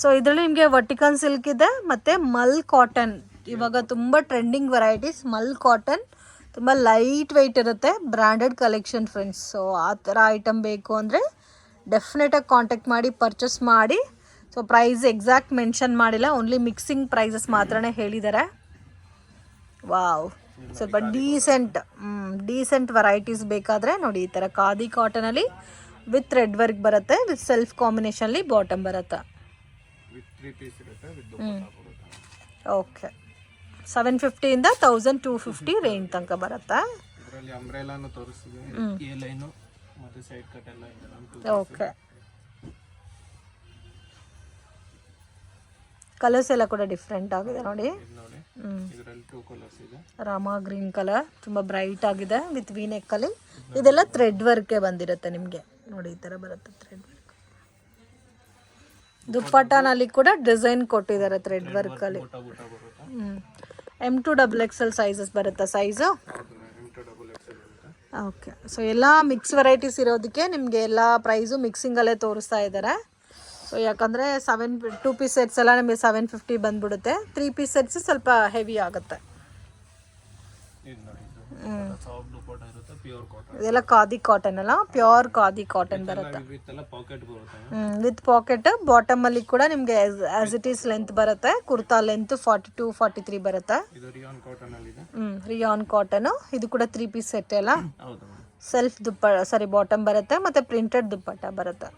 ಸೊ ಇದರಲ್ಲಿ ನಿಮಗೆ ವರ್ಟಿಕನ್ ಸಿಲ್ಕ್ ಇದೆ ಮತ್ತು ಮಲ್ ಕಾಟನ್. ಇವಾಗ ತುಂಬ ಟ್ರೆಂಡಿಂಗ್ ವೆರೈಟೀಸ್ ಮಲ್ ಕಾಟನ್, ತುಂಬ ಲೈಟ್ ವೆಯ್ಟ್ ಇರುತ್ತೆ, ಬ್ರ್ಯಾಂಡೆಡ್ ಕಲೆಕ್ಷನ್ ಫ್ರೆಂಡ್ಸ್. ಸೊ ಆ ಥರ ಐಟಮ್ ಬೇಕು ಅಂದರೆ ಡೆಫಿನೆಟಾಗಿ ಕಾಂಟ್ಯಾಕ್ಟ್ ಮಾಡಿ ಪರ್ಚೇಸ್ ಮಾಡಿ. ಸೊ ಪ್ರೈಸ್ ಎಕ್ಸಾಕ್ಟ್ ಮೆನ್ಷನ್ ಮಾಡಿಲ್ಲ, ಓನ್ಲಿ ಮಿಕ್ಸಿಂಗ್ ಪ್ರೈಸಸ್ ಮಾತ್ರನೇ ಹೇಳಿದ್ದಾರೆ. ವಾವ್, ಸ್ವಲ್ಪ ಡೀಸೆಂಟ್ ವೆರೈಟೀಸ್ ಬೇಕಾದರೆ ನೋಡಿ ಈ ಥರ ಖಾದಿ ಕಾಟನಲ್ಲಿ ವಿತ್ ರೆಡ್ ವರ್ಕ್ ಬರುತ್ತೆ, ವಿತ್ ಸೆಲ್ಫ್ ಕಾಂಬಿನೇಷನ್ಲಿ ಬಾಟಮ್ ಬರುತ್ತೆ. ಓಕೆ, 750 ಇಂದ 1250 ರೇಂಜ್ ತನಕ ಬರುತ್ತೆ. ಇದರಲ್ಲಿ ಅಂಬ್ರೆಲಾನು ತೋರಿಸ್ತಿದ್ದೀನಿ, ಎ ಲೈನು ಮತ್ತೆ ಸೈಡ್ ಕಟ್ ಎಲ್ಲ ಇದೆ ನಮ್ದು. ಓಕೆ, ಕಲರ್ಸ್ ಎಲ್ಲ ಕೂಡ ಡಿಫ್ರೆಂಟ್ ಆಗಿದೆ ನೋಡಿ. ಇದು ನೋಡಿ, ಇದರಲ್ಲಿ 2 ಕಲರ್ಸ್ ಇದೆ. ರಾಮ ಗ್ರೀನ್ ಕಲರ್ ತುಂಬ ಬ್ರೈಟ್ ಆಗಿದೆ ವಿತ್ ವಿ ನೆಕ್ಕಲ್ಲಿ. ಇದೆಲ್ಲ ಥ್ರೆಡ್ ವರ್ಕೆ ಬಂದಿರುತ್ತೆ ನಿಮಗೆ ನೋಡಿ, ಈ ಥರ ಬರುತ್ತೆ ಥ್ರೆಡ್ ವರ್ಕ್. ದುಪ್ಪಟ್ಟನಲ್ಲಿ ಕೂಡ ಡಿಸೈನ್ ಕೊಟ್ಟಿದ್ದಾರೆ ಥ್ರೆಡ್ ವರ್ಕಲ್ಲಿ. ಬೂಟ ಬರುತ್ತೆ. M2XXL ಸೈಜಸ್ ಬರುತ್ತಾ ಸೈಜು? M2XXL ಬರುತ್ತೆ. ಓಕೆ, ಸೊ ಎಲ್ಲ ಮಿಕ್ಸ್ ವೆರೈಟೀಸ್ ಇರೋದಕ್ಕೆ ನಿಮಗೆ ಎಲ್ಲ ಪ್ರೈಸು ಮಿಕ್ಸಿಂಗಲ್ಲೇ ತೋರಿಸ್ತಾ ಇದ್ದಾರೆ. ಸೊ ಯಾಕಂದರೆ 2 ಪೀಸ್ ಸೆಟ್ಸ್ ಎಲ್ಲ ನಿಮಗೆ 750 ಬಂದ್ಬಿಡುತ್ತೆ. 3 ಪೀಸ್ ಸೆಟ್ಸ್ ಸ್ವಲ್ಪ ಹೆವಿ ಆಗುತ್ತೆ. ಇದು ನೋಡಿ, ಸಾಫ್ಟ್ ದುಪ್ಪಟ್ಟ ಇರುತ್ತೆ, ಪ್ಯೂರ್ ಕಾಟನ್. ಇದೆಲ್ಲ ಖಾದಿ ಕಾಟನ್ ಅಲ್ಲ, ಪ್ಯೂರ್ ಖಾದಿ ಕಾಟನ್ ಬರುತ್ತೆ. ವಿತ್ ಎಲ್ಲ ಪಾಕೆಟ್ ಬರುತ್ತೆ. With pocket. ಬಾಟಮಲ್ಲಿ ಕೂಡ ನಿಮಗೆ ಆಸ್ ಇಟ್ ಈಸ್ ಲೆಂತ್ ಬರುತ್ತೆ. ಕುರ್ತಾ ಲೆಂತ್ 42-43 ಬರುತ್ತೆ. ಇದು ರಿಯಾನ್ ಕಾಟನ್ ಅಲ್ಲಿ ಇದೆ. Rayon cotton. ಇದು ಕೂಡ 3 ಪೀಸ್ ಸೆಟ್ ಅಲ್ಲ. ಹೌದು. ಸೆಲ್ಫ್ ಬಾಟಮ್ ಬರುತ್ತೆ ಮತ್ತು ಪ್ರಿಂಟೆಡ್ ದುಪ್ಪಟ್ಟ ಬರುತ್ತೆ.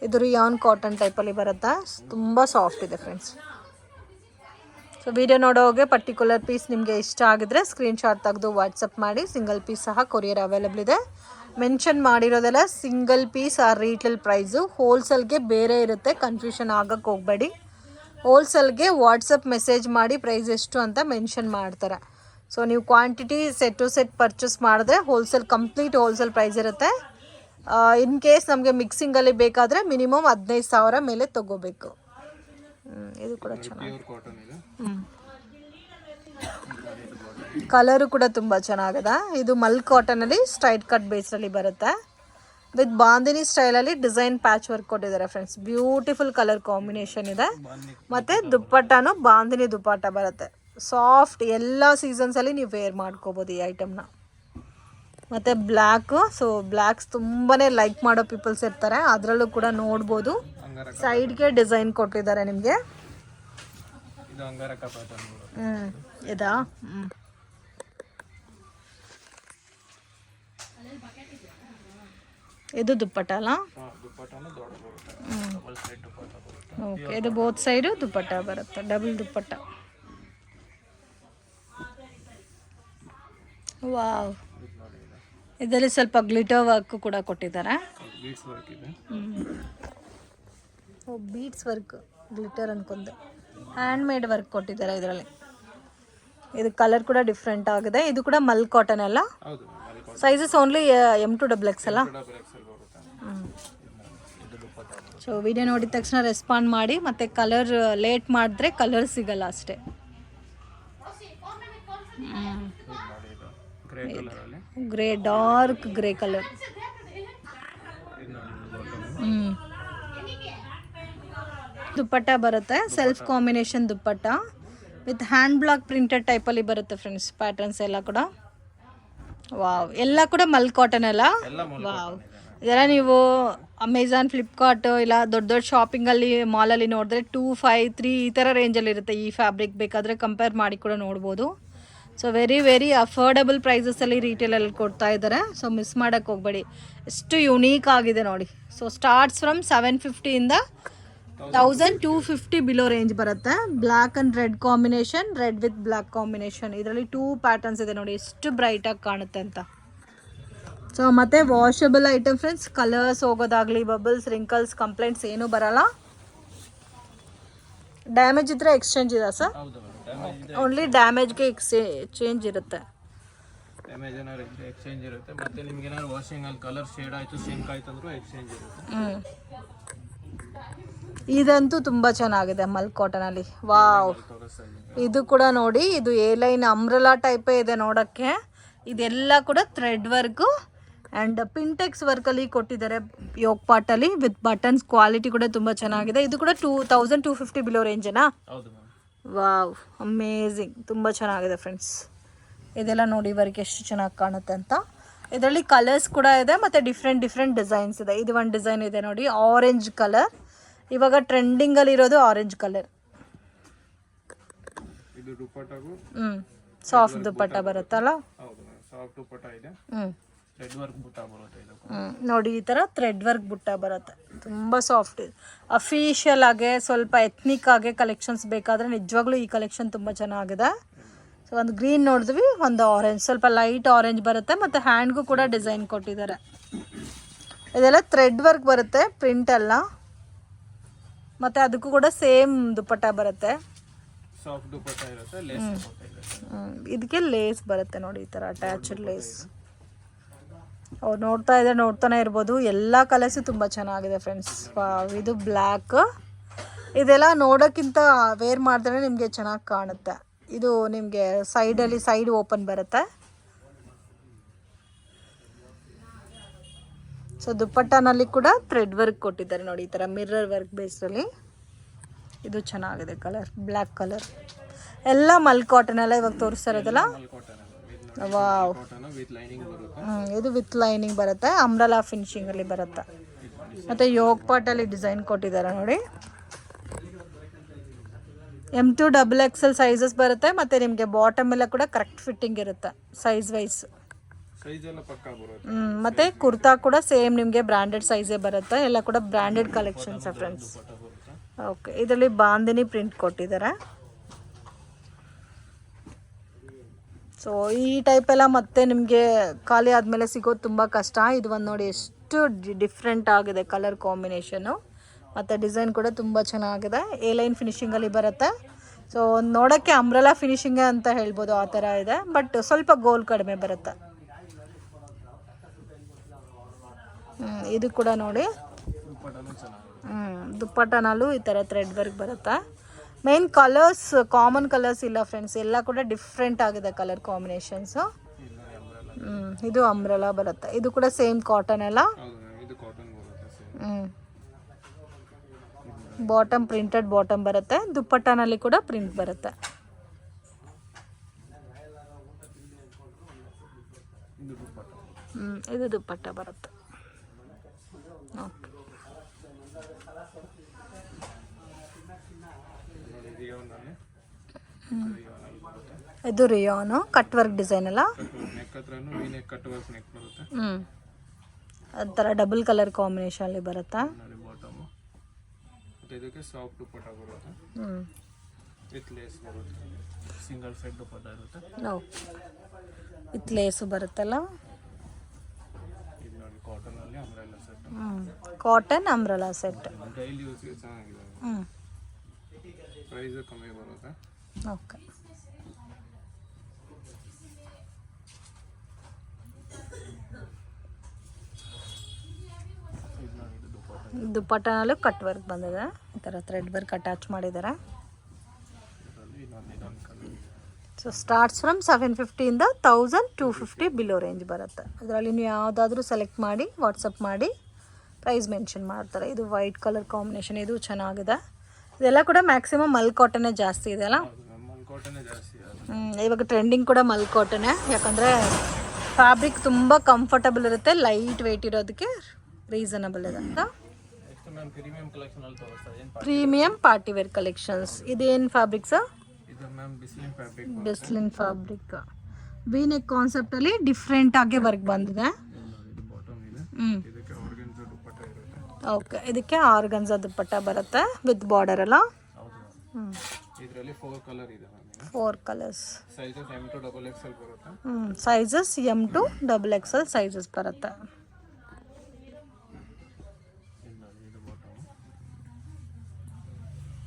ಇದು ರಿಯಾನ್ ಕಾಟನ್ ಟೈಪಲ್ಲಿ ಬರುತ್ತೆ. ತುಂಬ ಸಾಫ್ಟ್ ಇದೆ ಫ್ರೆಂಡ್ಸ್. ಸೊ ವಿಡಿಯೋ ನೋಡೋಗೆ ಪರ್ಟಿಕ್ಯುಲರ್ ಪೀಸ್ ನಿಮಗೆ ಇಷ್ಟ ಆಗಿದ್ರೆ ಸ್ಕ್ರೀನ್ಶಾಟ್ ತೆಗೆದು ವಾಟ್ಸಪ್ ಮಾಡಿ. ಸಿಂಗಲ್ ಪೀಸ್ ಸಹ ಕೊರಿಯರ್ ಅವೈಲೇಬಲ್ ಇದೆ. ಮೆನ್ಷನ್ ಮಾಡಿರೋದೆಲ್ಲ ಸಿಂಗಲ್ ಪೀಸ್ ಆ ರೀಟೇಲ್ ಪ್ರೈಸು. ಹೋಲ್ಸೇಲ್ಗೆ ಬೇರೆ ಇರುತ್ತೆ, ಕನ್ಫ್ಯೂಷನ್ ಆಗಕ್ಕೆ ಹೋಗಬೇಡಿ. ಹೋಲ್ಸೇಲ್ಗೆ ವಾಟ್ಸಪ್ ಮೆಸೇಜ್ ಮಾಡಿ ಪ್ರೈಸ್ ಎಷ್ಟು ಅಂತ ಮೆನ್ಷನ್ ಮಾಡ್ತಾರೆ. ಸೊ ನೀವು quantity set to set purchase ಮಾಡಿದ್ರೆ ಹೋಲ್ಸೇಲ್ ಕಂಪ್ಲೀಟ್ ಹೋಲ್ಸೇಲ್ ಪ್ರೈಸ್ ಇರುತ್ತೆ. ಇನ್ ಕೇಸ್ ನಮಗೆ ಮಿಕ್ಸಿಂಗಲ್ಲಿ ಬೇಕಾದರೆ ಮಿನಿಮಮ್ 15,000 ಮೇಲೆ ತೊಗೋಬೇಕು. ಇದು ಕೂಡ ಚೆನ್ನಾಗಿದೆ. ಕಲರು ಕೂಡ ತುಂಬ ಚೆನ್ನಾಗಿದೆ. ಇದು ಮಲ್ ಕಾಟನಲ್ಲಿ ಸ್ಟ್ರೈಟ್ ಕಟ್ ಬೇಸಲ್ಲಿ ಬರುತ್ತೆ. ವಿತ್ ಬಾಂದಿನಿ ಸ್ಟೈಲಲ್ಲಿ ಡಿಸೈನ್ ಪ್ಯಾಚ್ ವರ್ಕ್ ಕೊಟ್ಟಿದ್ದಾರೆ ಫ್ರೆಂಡ್ಸ್. ಬ್ಯೂಟಿಫುಲ್ ಕಲರ್ ಕಾಂಬಿನೇಷನ್ ಇದೆ. ಮತ್ತು ದುಪ್ಪಟ್ಟನೂ ಬಾಂದಿನಿ ದುಪ್ಪಟ್ಟ ಬರುತ್ತೆ. ಸಾಫ್ಟ್, ಎಲ್ಲ ಸೀಸನ್ಸಲ್ಲಿ ನೀವು ವೇರ್ ಮಾಡ್ಕೋಬೋದು ಈ ಐಟಮ್ನ. ಮತ್ತು ಬ್ಲ್ಯಾಕು, ಸೊ ಬ್ಲ್ಯಾಕ್ಸ್ ತುಂಬಾ ಲೈಕ್ ಮಾಡೋ ಪೀಪಲ್ಸ್ ಇರ್ತಾರೆ, ಅದರಲ್ಲೂ ಕೂಡ ನೋಡ್ಬೋದು. ಸೈಡ್ಗೆ ಡಿಸೈನ್ ಕೊಟ್ಟಿದ್ದಾರೆ ನಿಮಗೆ. ಇದಾ? ಇದು ದುಪ್ಪಟ್ಟ ಅಲ್ಲ? ಓಕೆ, ಇದು ಬೋತ್ ಸೈಡು ದುಪ್ಪಟ್ಟ ಬರುತ್ತೆ, ಡಬಲ್ ದುಪ್ಪಟ್ಟ. ವಾವ್, ಇದರಲ್ಲಿ ಸ್ವಲ್ಪ ಗ್ಲಿಟರ್ ವರ್ಕ್ ಕೂಡ ಕೊಟ್ಟಿದ್ದಾರೆ. ಬೀಡ್ಸ್ ವರ್ಕ್, ಗ್ಲಿಟರ್ ಅನ್ಕೊಂಡೆ. ಹ್ಯಾಂಡ್ ಮೇಡ್ ವರ್ಕ್ ಕೊಟ್ಟಿದ್ದಾರೆ ಇದರಲ್ಲಿ. ಇದು ಕಲರ್ ಕೂಡ ಡಿಫ್ರೆಂಟ್ ಆಗಿದೆ. ಇದು ಕೂಡ ಮಲ್ ಕಾಟನ್ ಅಲ್ಲ? ಸೈಜಸ್ ಓನ್ಲಿ M2XXL ಅಲ್ಲ? ಸೊ ವಿಡಿಯೋ ನೋಡಿದ ತಕ್ಷಣ ರೆಸ್ಪಾಂಡ್ ಮಾಡಿ. ಮತ್ತು ಕಲರ್ ಲೇಟ್ ಮಾಡಿದ್ರೆ ಕಲರ್ ಸಿಗಲ್ಲ ಅಷ್ಟೇ. Grey, dark grey colour. Dupatta ಬರುತ್ತೆ, self combination dupatta with hand block printed ಟೈಪಲ್ಲಿ ಬರುತ್ತೆ ಫ್ರೆಂಡ್ಸ್. ಪ್ಯಾಟರ್ನ್ಸ್ ಎಲ್ಲ ಕೂಡ ವಾವ್, ಎಲ್ಲ ಕೂಡ ಮಲ್ ಕಾಟನ್ ಅಲ್ಲ? ವಾವ್, ಇದೆಲ್ಲ ನೀವು ಅಮೆಝಾನ್, ಫ್ಲಿಪ್ಕಾರ್ಟ್ ಇಲ್ಲ ದೊಡ್ಡ ದೊಡ್ಡ ಶಾಪಿಂಗಲ್ಲಿ ಮಾಲಲ್ಲಿ ನೋಡಿದ್ರೆ 2, 5, 3 ಈ ಥರ ರೇಂಜಲ್ಲಿ ಇರುತ್ತೆ. ಈ ಫ್ಯಾಬ್ರಿಕ್ ಬೇಕಾದರೆ ಕಂಪೇರ್ ಮಾಡಿ ಕೂಡ ನೋಡ್ಬೋದು. ಸೊ ವೆರಿ ವೆರಿ ಅಫೋರ್ಡಬಲ್ ಪ್ರೈಸಸಲ್ಲಿ ರೀಟೇಲಲ್ಲಿ ಕೊಡ್ತಾ ಇದ್ದಾರೆ. ಸೊ ಮಿಸ್ ಮಾಡೋಕ್ಕೆ ಹೋಗಬೇಡಿ. ಎಷ್ಟು ಯುನೀಕ್ ಆಗಿದೆ ನೋಡಿ. ಸೊ ಸ್ಟಾರ್ಟ್ಸ್ ಫ್ರಮ್ 750ಇಂದ 1250 ಬಿಲೋ ರೇಂಜ್ ಬರುತ್ತೆ. Black and red combination, red with black combination. ಇದರಲ್ಲಿ 2 ಪ್ಯಾಟರ್ನ್ಸ್ ಇದೆ ನೋಡಿ, ಎಷ್ಟು ಬ್ರೈಟಾಗಿ ಕಾಣುತ್ತೆ ಅಂತ. ಸೊ ಮತ್ತು ವಾಷಬಲ್ ಐಟಮ್ ಫ್ರೆಂಡ್ಸ್. ಕಲರ್ಸ್ ಹೋಗೋದಾಗಲಿ, ಬಬಲ್ಸ್, ರಿಂಕಲ್ಸ್, ಕಂಪ್ಲೇಂಟ್ಸ್ ಏನೂ ಬರಲ್ಲ. ಡ್ಯಾಮೇಜ್ ಇದ್ದರೆ ಎಕ್ಸ್ಚೇಂಜ್ ಇದೆ ಸರ್? ಓನ್ಲಿ ಡ್ಯಾಮೇಜ್ಗೆ ಎಕ್ಸ್ಚೇಂಜ್ ಇರುತ್ತೆ. ಡ್ಯಾಮೇಜ್ ಏನಾದ್ರು ಇದ್ರೆ ಎಕ್ಸ್ಚೇಂಜ್ ಇರುತ್ತೆ. ಮತ್ತೆ ನಿಮ್ಗೆ ಏನಾದ್ರು ವಾಷಿಂಗ್ ಅಲ್ಲಿ ಕಲರ್ ಶೇಡ್ ಆಯಿತು, ಸಿಂಕ್ ಆಯ್ತು ಅಂದ್ರೂ ಎಕ್ಸ್ಚೇಂಜ್ ಇರುತ್ತೆ. ಇದಂತೂ ತುಂಬ ಚೆನ್ನಾಗಿದೆ ಮಲ್ ಕಾಟನಲ್ಲಿ. ವಾವ್, ಇದು ಕೂಡ ನೋಡಿ, ಇದು A-ಲೈನ್ ಅಂಬ್ರೆಲಾ ಟೈಪೇ ಇದೆ ನೋಡೋಕ್ಕೆ. ಇದೆಲ್ಲ ಕೂಡ ಥ್ರೆಡ್ ವರ್ಕು ಆ್ಯಂಡ್ ಪಿಂಟೆಕ್ಸ್ ವರ್ಕಲ್ಲಿ ಕೊಟ್ಟಿದ್ದಾರೆ ಯೋಗ್ ಪಾಟಲ್ಲಿ ವಿತ್ ಬಟನ್ಸ್. ಕ್ವಾಲಿಟಿ ಕೂಡ ತುಂಬ ಚೆನ್ನಾಗಿದೆ. ಇದು ಕೂಡ 2250 ಬಿಲೋ ರೇಂಜನಾ? ವಾವ್, ಅಮೇಝಿಂಗ್, ತುಂಬ ಚೆನ್ನಾಗಿದೆ ಫ್ರೆಂಡ್ಸ್. ಇದೆಲ್ಲ ನೋಡಿ ವರ್ಕ್ ಎಷ್ಟು ಚೆನ್ನಾಗಿ ಕಾಣುತ್ತೆ ಅಂತ. ಇದರಲ್ಲಿ ಕಲರ್ಸ್ ಕೂಡ ಇದೆ ಮತ್ತು ಡಿಫ್ರೆಂಟ್ ಡಿಸೈನ್ಸ್ ಇದೆ. ಇದು ಒಂದು ಡಿಸೈನ್ ಇದೆ ನೋಡಿ, ಆರೆಂಜ್ ಕಲರ್. ಇವಾಗ ಟ್ರೆಂಡಿಂಗಲ್ಲಿ ಇರೋದು ಆರೆಂಜ್ ಕಲರ್. ಸಾಫ್ಟ್ ದುಪ್ಪಟ್ಟ ಬರುತ್ತಲ್ಲ? ಸಾಫ್ಟ್ ದುಪ್ಪಟ್ಟ ಇದೆ. ಥ್ರೆಡ್ ವರ್ಕ್ ಬುಟ್ಟ ಬರುತ್ತೆ ಇದು. ನೋಡಿ, ಈ ಥರ ಥ್ರೆಡ್ ವರ್ಕ್ ಬುಟ್ಟ ಬರುತ್ತೆ. ತುಂಬ ಸಾಫ್ಟ್ ಇದೆ. ಅಫಿಷಿಯಲ್ ಆಗಿ ಸ್ವಲ್ಪ ಎತ್ನಿಕ್ ಆಗಿ ಕಲೆಕ್ಷನ್ಸ್ ಬೇಕಾದರೆ ನಿಜವಾಗ್ಲೂ ಈ ಕಲೆಕ್ಷನ್ ತುಂಬ ಚೆನ್ನಾಗಿದೆ. ಸೊ ಒಂದು ಗ್ರೀನ್ ನೋಡಿದ್ವಿ, ಒಂದು ಆರೆಂಜ್, ಸ್ವಲ್ಪ ಲೈಟ್ ಆರೆಂಜ್ ಬರುತ್ತೆ. ಮತ್ತು ಹ್ಯಾಂಡ್ಗೂ ಕೂಡ ಡಿಸೈನ್ ಕೊಟ್ಟಿದ್ದಾರೆ. ಇದೆಲ್ಲ ಥ್ರೆಡ್ ವರ್ಕ್ ಬರುತ್ತೆ, ಪ್ರಿಂಟ್ ಎಲ್ಲ. ಮತ್ತು ಅದಕ್ಕೂ ಕೂಡ ಸೇಮ್ ದುಪ್ಪಟ್ಟ ಬರುತ್ತೆ. ಸಾಫ್ಟ್ ದುಪ್ಪಟ್ಟ ಇರುತ್ತೆ, ಲೇಸ್ ದುಪ್ಪಟ್ಟ ಇರುತ್ತೆ. ಇದಕ್ಕೆ ಲೇಸ್ ಬರುತ್ತೆ ನೋಡಿ, ಈ ಥರ ಅಟ್ಯಾಚ್ಡ್ ಲೇಸ್. ಅವ್ರು ನೋಡ್ತಾನೆ ಇರ್ಬೋದು. ಎಲ್ಲ ಕಲರ್ಸು ತುಂಬ ಚೆನ್ನಾಗಿದೆ ಫ್ರೆಂಡ್ಸ್. ಇದು ಬ್ಲ್ಯಾಕ್. ಇದೆಲ್ಲ ನೋಡೋಕ್ಕಿಂತ ವೇರ್ ಮಾಡಿದ್ರೆ ನಿಮಗೆ ಚೆನ್ನಾಗಿ ಕಾಣುತ್ತೆ. ಇದು ನಿಮಗೆ ಸೈಡಲ್ಲಿ ಸೈಡ್ ಓಪನ್ ಬರುತ್ತೆ. ಸೊ ದುಪ್ಪಟ್ಟನಲ್ಲಿ ಕೂಡ ಥ್ರೆಡ್ ವರ್ಕ್ ಕೊಟ್ಟಿದ್ದಾರೆ ನೋಡಿ, ಈ ಥರ ಮಿರರ್ ವರ್ಕ್ ಬೇಸಲ್ಲಿ. ಇದು ಚೆನ್ನಾಗಿದೆ ಕಲರ್, ಬ್ಲ್ಯಾಕ್ ಕಲರ್. ಎಲ್ಲ ಮಲ್ ಕಾಟನ್ ಎಲ್ಲ ಇವಾಗ ತೋರಿಸ್ತಾ ಇರೋದಲ್ಲ. ವಾವ್, ಇದು ವಿತ್ ಲೈನಿಂಗ್ ಬರುತ್ತೆ, ಅಂಬ್ರೆಲಾ ಫಿನಿಶಿಂಗಲ್ಲಿ ಬರುತ್ತೆ. ಮತ್ತು ಯೋಗ್ ಪಾಟಲ್ಲಿ ಡಿಸೈನ್ ಕೊಟ್ಟಿದ್ದಾರೆ ನೋಡಿ. M2 XXL ಸೈಜಸ್ ಬರುತ್ತೆ. ಮತ್ತು ನಿಮಗೆ ಬಾಟಮ್ ಎಲ್ಲ ಕೂಡ ಕರೆಕ್ಟ್ ಫಿಟ್ಟಿಂಗ್ ಇರುತ್ತೆ, ಸೈಜ್ ವೈಸ್. ಮತ್ತು ಕುರ್ತಾ ಕೂಡ ಸೇಮ್ ನಿಮಗೆ ಬ್ರ್ಯಾಂಡೆಡ್ ಸೈಜೇ ಬರುತ್ತೆ. ಎಲ್ಲ ಕೂಡ ಬ್ರ್ಯಾಂಡೆಡ್ ಕಲೆಕ್ಷನ್ಸ್ ಫ್ರೆಂಡ್ಸ್. ಓಕೆ, ಇದರಲ್ಲಿ ಬಾಂದಿನಿ ಪ್ರಿಂಟ್ ಕೊಟ್ಟಿದ್ದಾರೆ. ಸೊ ಈ ಟೈಪ್ ಎಲ್ಲ ಮತ್ತೆ ನಿಮಗೆ ಖಾಲಿ ಆದಮೇಲೆ ಸಿಗೋದು ತುಂಬ ಕಷ್ಟ. ಇದು ಒಂದು ನೋಡಿ ಎಷ್ಟು ಡಿಫ್ರೆಂಟ್ ಆಗಿದೆ ಕಲರ್ ಕಾಂಬಿನೇಷನು. ಮತ್ತು ಡಿಸೈನ್ ಕೂಡ ತುಂಬ ಚೆನ್ನಾಗಿದೆ. ಎ ಲೈನ್ ಫಿನಿಶಿಂಗಲ್ಲಿ ಬರುತ್ತೆ. ಸೊ ನೋಡೋಕ್ಕೆ ಅಂಬ್ರೆಲಾ ಫಿನಿಶಿಂಗ್ ಅಂತ ಹೇಳ್ಬೋದು, ಆ ಥರ ಇದೆ. ಬಟ್ ಸ್ವಲ್ಪ ಗೋಲ್ ಕಡಿಮೆ ಬರುತ್ತೆ. ಇದು ಕೂಡ ನೋಡಿ, ದುಪ್ಪಟ್ಟನಲ್ಲೂ ಈ ಥರ ಥ್ರೆಡ್ ವರ್ಕ್ ಬರುತ್ತೆ. ಮೇನ್ ಕಲರ್ಸ್ ಕಾಮನ್ ಕಲರ್ಸ್ ಇಲ್ಲ ಫ್ರೆಂಡ್ಸ್, ಎಲ್ಲ ಕೂಡ ಡಿಫ್ರೆಂಟ್ ಆಗಿದೆ ಕಲರ್ ಕಾಂಬಿನೇಷನ್ಸು. ಇದು ಅಂಬ್ರೆಲಾ ಬರುತ್ತೆ. ಇದು ಕೂಡ ಸೇಮ್ ಕಾಟನ್ ಎಲ್ಲ. ಬಾಟಮ್ ಪ್ರಿಂಟೆಡ್ ಬಾಟಮ್ ಬರುತ್ತೆ. ದುಪ್ಪಟ್ಟನಲ್ಲಿ ಕೂಡ ಪ್ರಿಂಟ್ ಬರುತ್ತೆ. ಇದು ದುಪ್ಪಟ್ಟ ಬರುತ್ತೆ. ಓಕೆ, ಇದು ರಿಯಾನು ಕಟ್ ವರ್ಕ್ ಡಿಸೈನ್ ಅಲ್ಲ. ಅದರ ಡಬಲ್ ಕಲರ್ ಕಾಂಬಿನೇಷನ್ ಬರುತ್ತಾ. ಇದಕ್ಕೆ ಸಾಫ್ಟ್ ದುಪ್ಪಟ್ಟ ಬರುತ್ತೆ, ವಿತ್ ಲೇಸ್ ಬರುತ್ತೆ. ಸಿಂಗಲ್ ಸೈಡ್ ದುಪ್ಪಟ್ಟ ಇರುತ್ತೆ, ವಿತ್ ಲೇಸು ಬರುತ್ತಲ್ಲ. ಇದು ನೋಡಿ ಕಾಟನ್ ಅಲ್ಲಿ umbrella set. Cotton umbrella set daily ಯೂಸ್ಗೆ ಚೆನ್ನಾಗಿದೆ. ಪ್ರೈಸ್ ಕಮ್ಮಿ ಬರುತ್ತೆ. ಓಕೆ, ದುಪ್ಪಟ್ಟನಲ್ಲೂ ಕಟ್ ವರ್ಕ್ ಬಂದಿದೆ. ಈ ಥರ ಥ್ರೆಡ್ ವರ್ಕ್ ಅಟ್ಯಾಚ್ ಮಾಡಿದ್ದಾರೆ. ಸೊ ಸ್ಟಾರ್ಟ್ಸ್ ಫ್ರಮ್ 750 ಇಂದ 1250 ಬಿಲೋ ರೇಂಜ್ ಬರುತ್ತೆ. ಅದರಲ್ಲಿ ನೀವು ಯಾವುದಾದ್ರೂ ಸೆಲೆಕ್ಟ್ ಮಾಡಿ ವಾಟ್ಸಪ್ ಮಾಡಿ ಪ್ರೈಸ್ ಮೆನ್ಷನ್ ಮಾಡ್ತಾರೆ. ಇದು ವೈಟ್ ಕಲರ್ ಕಾಂಬಿನೇಷನ್, ಇದು ಚೆನ್ನಾಗಿದೆ. ಇದೆಲ್ಲ ಕೂಡ ಮ್ಯಾಕ್ಸಿಮಮ್ ಮಲ್ ಕಾಟನ್ನೇ ಜಾಸ್ತಿ ಇದೆ ಅಲ್ಲ. ಇವಾಗ ಟ್ರೆಂಡಿಂಗ್ ಕೂಡ ಮಲ್ ಕಾಟನ್ನೇ, ಯಾಕಂದರೆ ಫ್ಯಾಬ್ರಿಕ್ ತುಂಬ ಕಂಫರ್ಟಬಲ್ ಇರುತ್ತೆ, ಲೈಟ್ ವೆಯ್ಟ್ ಇರೋದಕ್ಕೆ ರೀಸನಬಲ್ ಇದೆ ಅಂತ. Premium party wear collections. ಇದೇನು ಫ್ಯಾಬ್ರಿಕ್ ಸರ್? ಬಿಸ್ಲಿನ್ ಫ್ಯಾಬ್ರಿಕ್. ವಿ ನೆಕ್ ಕಾನ್ಸೆಪ್ಟ್ ಅಲ್ಲಿ ಡಿಫ್ರೆಂಟ್ ಆಗಿ ವರ್ಕ್ ಬಂದಿದೆ. ಓಕೆ, ಇದಕ್ಕೆ ಆರ್ಗನ್ಜಾ ದುಪ್ಪಟ್ಟ ಬರುತ್ತೆ ವಿತ್ ಬಾರ್ಡರ್ ಅಲ್ಲ. ಇದರಲ್ಲಿ 4 ಕಲರ್ ಇದೆ. 4 ಕಲರ್ಸ್. ಸೈಜಸ್ M2 XXL ಬರುತ್ತೆ. ಸೈಜಸ್ M2 XXL ಸೈಜಸ್ ಬರುತ್ತೆ.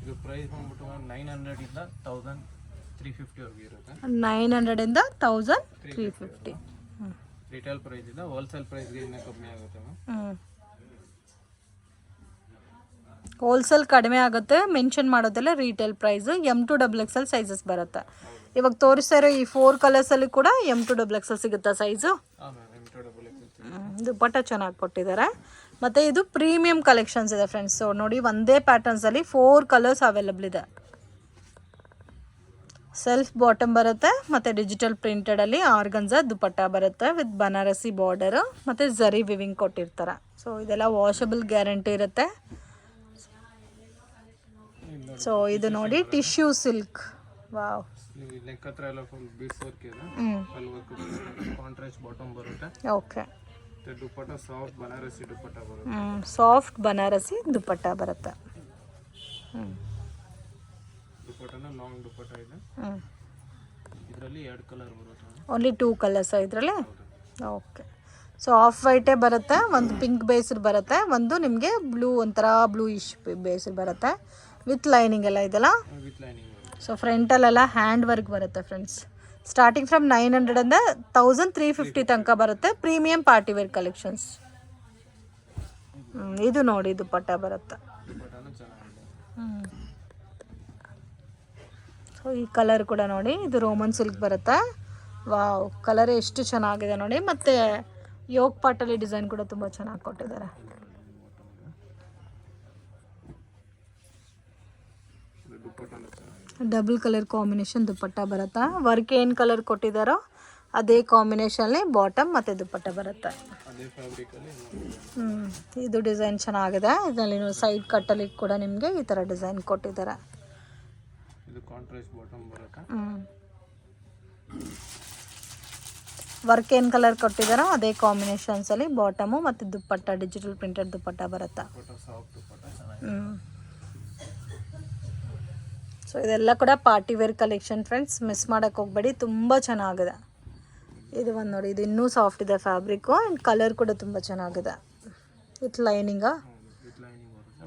ಇದು ಪ್ರೈಸ್ ಬಂದ್ಬಿಟ್ಟು 900 ಇಂದ 1350 ವರೆಗೂ ಇರುತ್ತೆ. 900 ಇಂದ 1350 ರಿಟೇಲ್ ಪ್ರೈಸ್ ಇದೆ. ಹೋಲ್ಸೇಲ್ ಪ್ರೈಸ್ಗೆ ಇನ್ನೂ ಕಮ್ಮಿ ಆಗುತ್ತೆ. ಹೋಲ್ಸೇಲ್ ಕಡಿಮೆ ಆಗುತ್ತೆ, ಮೆನ್ಷನ್ ಮಾಡೋದೆಲ್ಲ retail price. M2 XXL sizes ಬರುತ್ತೆ. ಇವಾಗ ತೋರಿಸ್ತಾ ಇರೋ ಈ 4 ಕಲರ್ಸಲ್ಲಿ ಕೂಡ M2 XXL ಸಿಗುತ್ತಾ ಸೈಜು? ದುಪ್ಪಟ್ಟ ಚೆನ್ನಾಗಿ ಕೊಟ್ಟಿದ್ದಾರೆ. ಮತ್ತು ಇದು ಪ್ರೀಮಿಯಂ ಕಲೆಕ್ಷನ್ಸ್ ಇದೆ ಫ್ರೆಂಡ್ಸ್. ಸೊ ನೋಡಿ, ಒಂದೇ ಪ್ಯಾಟರ್ನ್ಸಲ್ಲಿ 4 ಕಲರ್ಸ್ ಅವೈಲಬಲ್ ಇದೆ. ಸೆಲ್ಫ್ ಬಾಟಮ್ ಬರುತ್ತೆ ಮತ್ತು ಡಿಜಿಟಲ್ ಪ್ರಿಂಟೆಡಲ್ಲಿ ಆರ್ಗನ್ಜಾ ದುಪ್ಪಟ್ಟ ಬರುತ್ತೆ ವಿತ್ ಬನಾರಸಿ ಬಾರ್ಡರು ಮತ್ತು ಝರಿ ವಿವಿಂಗ್ ಕೊಟ್ಟಿರ್ತಾರೆ. ಸೊ ಇದೆಲ್ಲ ವಾಷಬಲ್ ಗ್ಯಾರಂಟಿ ಇರುತ್ತೆ. ಸೊ ಇದು ನೋಡಿ ಟಿಶ್ಯೂ ಸಿಲ್ಕ್. ವಾವ್, ನೆಕ್ ಹತ್ರ ಎಲ್ಲ ಫುಲ್ ಬೀಡ್ಸ್ ವರ್ಕ್ ಇದೆ. ಅಲ್ಲಿ ವರ್ಕ್ ಕಾಂಟ್ರಾಸ್ಟ್ ಬಾಟಮ್ ಬರುತ್ತೆ. ಓಕೆ, ದುಪ್ಪಟ್ಟ ಸಾಫ್ಟ್ ಬನಾರಸಿ ದುಪ್ಪಟ್ಟ ಬರುತ್ತೆ. ಸಾಫ್ಟ್ ಬನಾರಸಿ ದುಪ್ಪಟ್ಟ ಬರುತ್ತೆ. ದುಪ್ಪಟ್ಟನ ಲಾಂಗ್ ದುಪ್ಪಟ್ಟ ಇದೆ. ಇದರಲ್ಲಿ 2 ಕಲರ್ ಬರುತ್ತೆ. ಓನ್ಲಿ 2 ಕಲರ್ಸ್ ಇದರಲ್ಲಿ. ಓಕೆ, ಸೊ ಆಫ್ ವೈಟೇ ಬರುತ್ತೆ, ಒಂದು ಪಿಂಕ್ ಬೇಸ್ಡ್ ಬರುತ್ತೆ, ಒಂದು ನಿಮಗೆ ಬ್ಲೂ ಒಂಥರ ಬ್ಲೂ ಇಶ್ ಬೇಸ್ಡ್ ಬರುತ್ತೆ ವಿತ್ ಲೈನಿಂಗ್ ಎಲ್ಲ ಇದೆಲ್ಲ. ವಿತ್ ಲೈನಿಂಗ್ ಬರುತ್ತೆ. ಸೊ ಫ್ರಂಟಲ್ಲೆಲ್ಲ ಹ್ಯಾಂಡ್ ವರ್ಕ್ ಬರುತ್ತೆ ಫ್ರೆಂಡ್ಸ್. ಸ್ಟಾರ್ಟಿಂಗ್ ಫ್ರಮ್ 900 ಇಂದ 1350 ತನಕ ಬರುತ್ತೆ. Premium party wear collections. ಇದು ನೋಡಿ ದುಪ್ಪಟ್ಟ ಬರುತ್ತೆ. ದುಪ್ಪಟ್ಟನೂ ಚೆನ್ನಾಗಿದೆ. ಸೊ ಈ ಕಲರ್ ಕೂಡ ನೋಡಿ, ಇದು ರೋಮನ್ ಸಿಲ್ಕ್ ಬರುತ್ತೆ. ವಾವ್, ಕಲರ್ ಎಷ್ಟು ಚೆನ್ನಾಗಿದೆ ನೋಡಿ. ಮತ್ತು ಯೋಗ್ ಪಾಟಲ್ಲಿ ಡಿಸೈನ್ ಕೂಡ ತುಂಬ ಚೆನ್ನಾಗಿ ಕೊಟ್ಟಿದ್ದಾರೆ. ಡಬಲ್ ಕಲರ್ ಕಾಂಬಿನೇಷನ್ ದುಪ್ಪಟ್ಟ ಬರುತ್ತೆ. ವರ್ಕ್ ಏನು ಕಲರ್ ಕೊಟ್ಟಿದ್ದಾರೋ ಅದೇ ಕಾಂಬಿನೇಷನ್ಲಿ ಬಾಟಮ್ ಮತ್ತು ದುಪ್ಪಟ್ಟ ಬರುತ್ತೆ. ಇದು ಡಿಸೈನ್ ಚೆನ್ನಾಗಿದೆ. ಇದರಲ್ಲಿ ಸೈಡ್ ಕಟ್ಟಲ್ಲಿ ಕೂಡ ನಿಮಗೆ ಈ ಥರ ಡಿಸೈನ್ ಕೊಟ್ಟಿದ್ದಾರೆ. ಇದು ಕಾಂಟ್ರಾಸ್ಟ್ ಬಾಟಮ್ ಬರುತ್ತೆ. ವರ್ಕ್ ಏನು ಕಲರ್ ಕೊಟ್ಟಿದ್ದಾರೋ ಅದೇ ಕಾಂಬಿನೇಷನ್ಸಲ್ಲಿ ಬಾಟಮು ಮತ್ತು ದುಪ್ಪಟ್ಟ ಡಿಜಿಟಲ್ ಪ್ರಿಂಟೆಡ್ ದುಪ್ಪಟ್ಟ ಬರುತ್ತೆ. ಸೊ ಇದೆಲ್ಲ ಕೂಡ party wear collection friends, miss ಮಾಡೋಕ್ಕೆ ಹೋಗಬೇಡಿ, ತುಂಬ ಚೆನ್ನಾಗಿದೆ. ಇದು ಒಂದು ನೋಡಿ, ಇದು ಇನ್ನೂ ಸಾಫ್ಟ್ ಇದೆ ಫ್ಯಾಬ್ರಿಕ್ಕು, ಆ್ಯಂಡ್ ಕಲರ್ ಕೂಡ ತುಂಬ ಚೆನ್ನಾಗಿದೆ. ವಿತ್ ಲೈನಿಂಗಾ,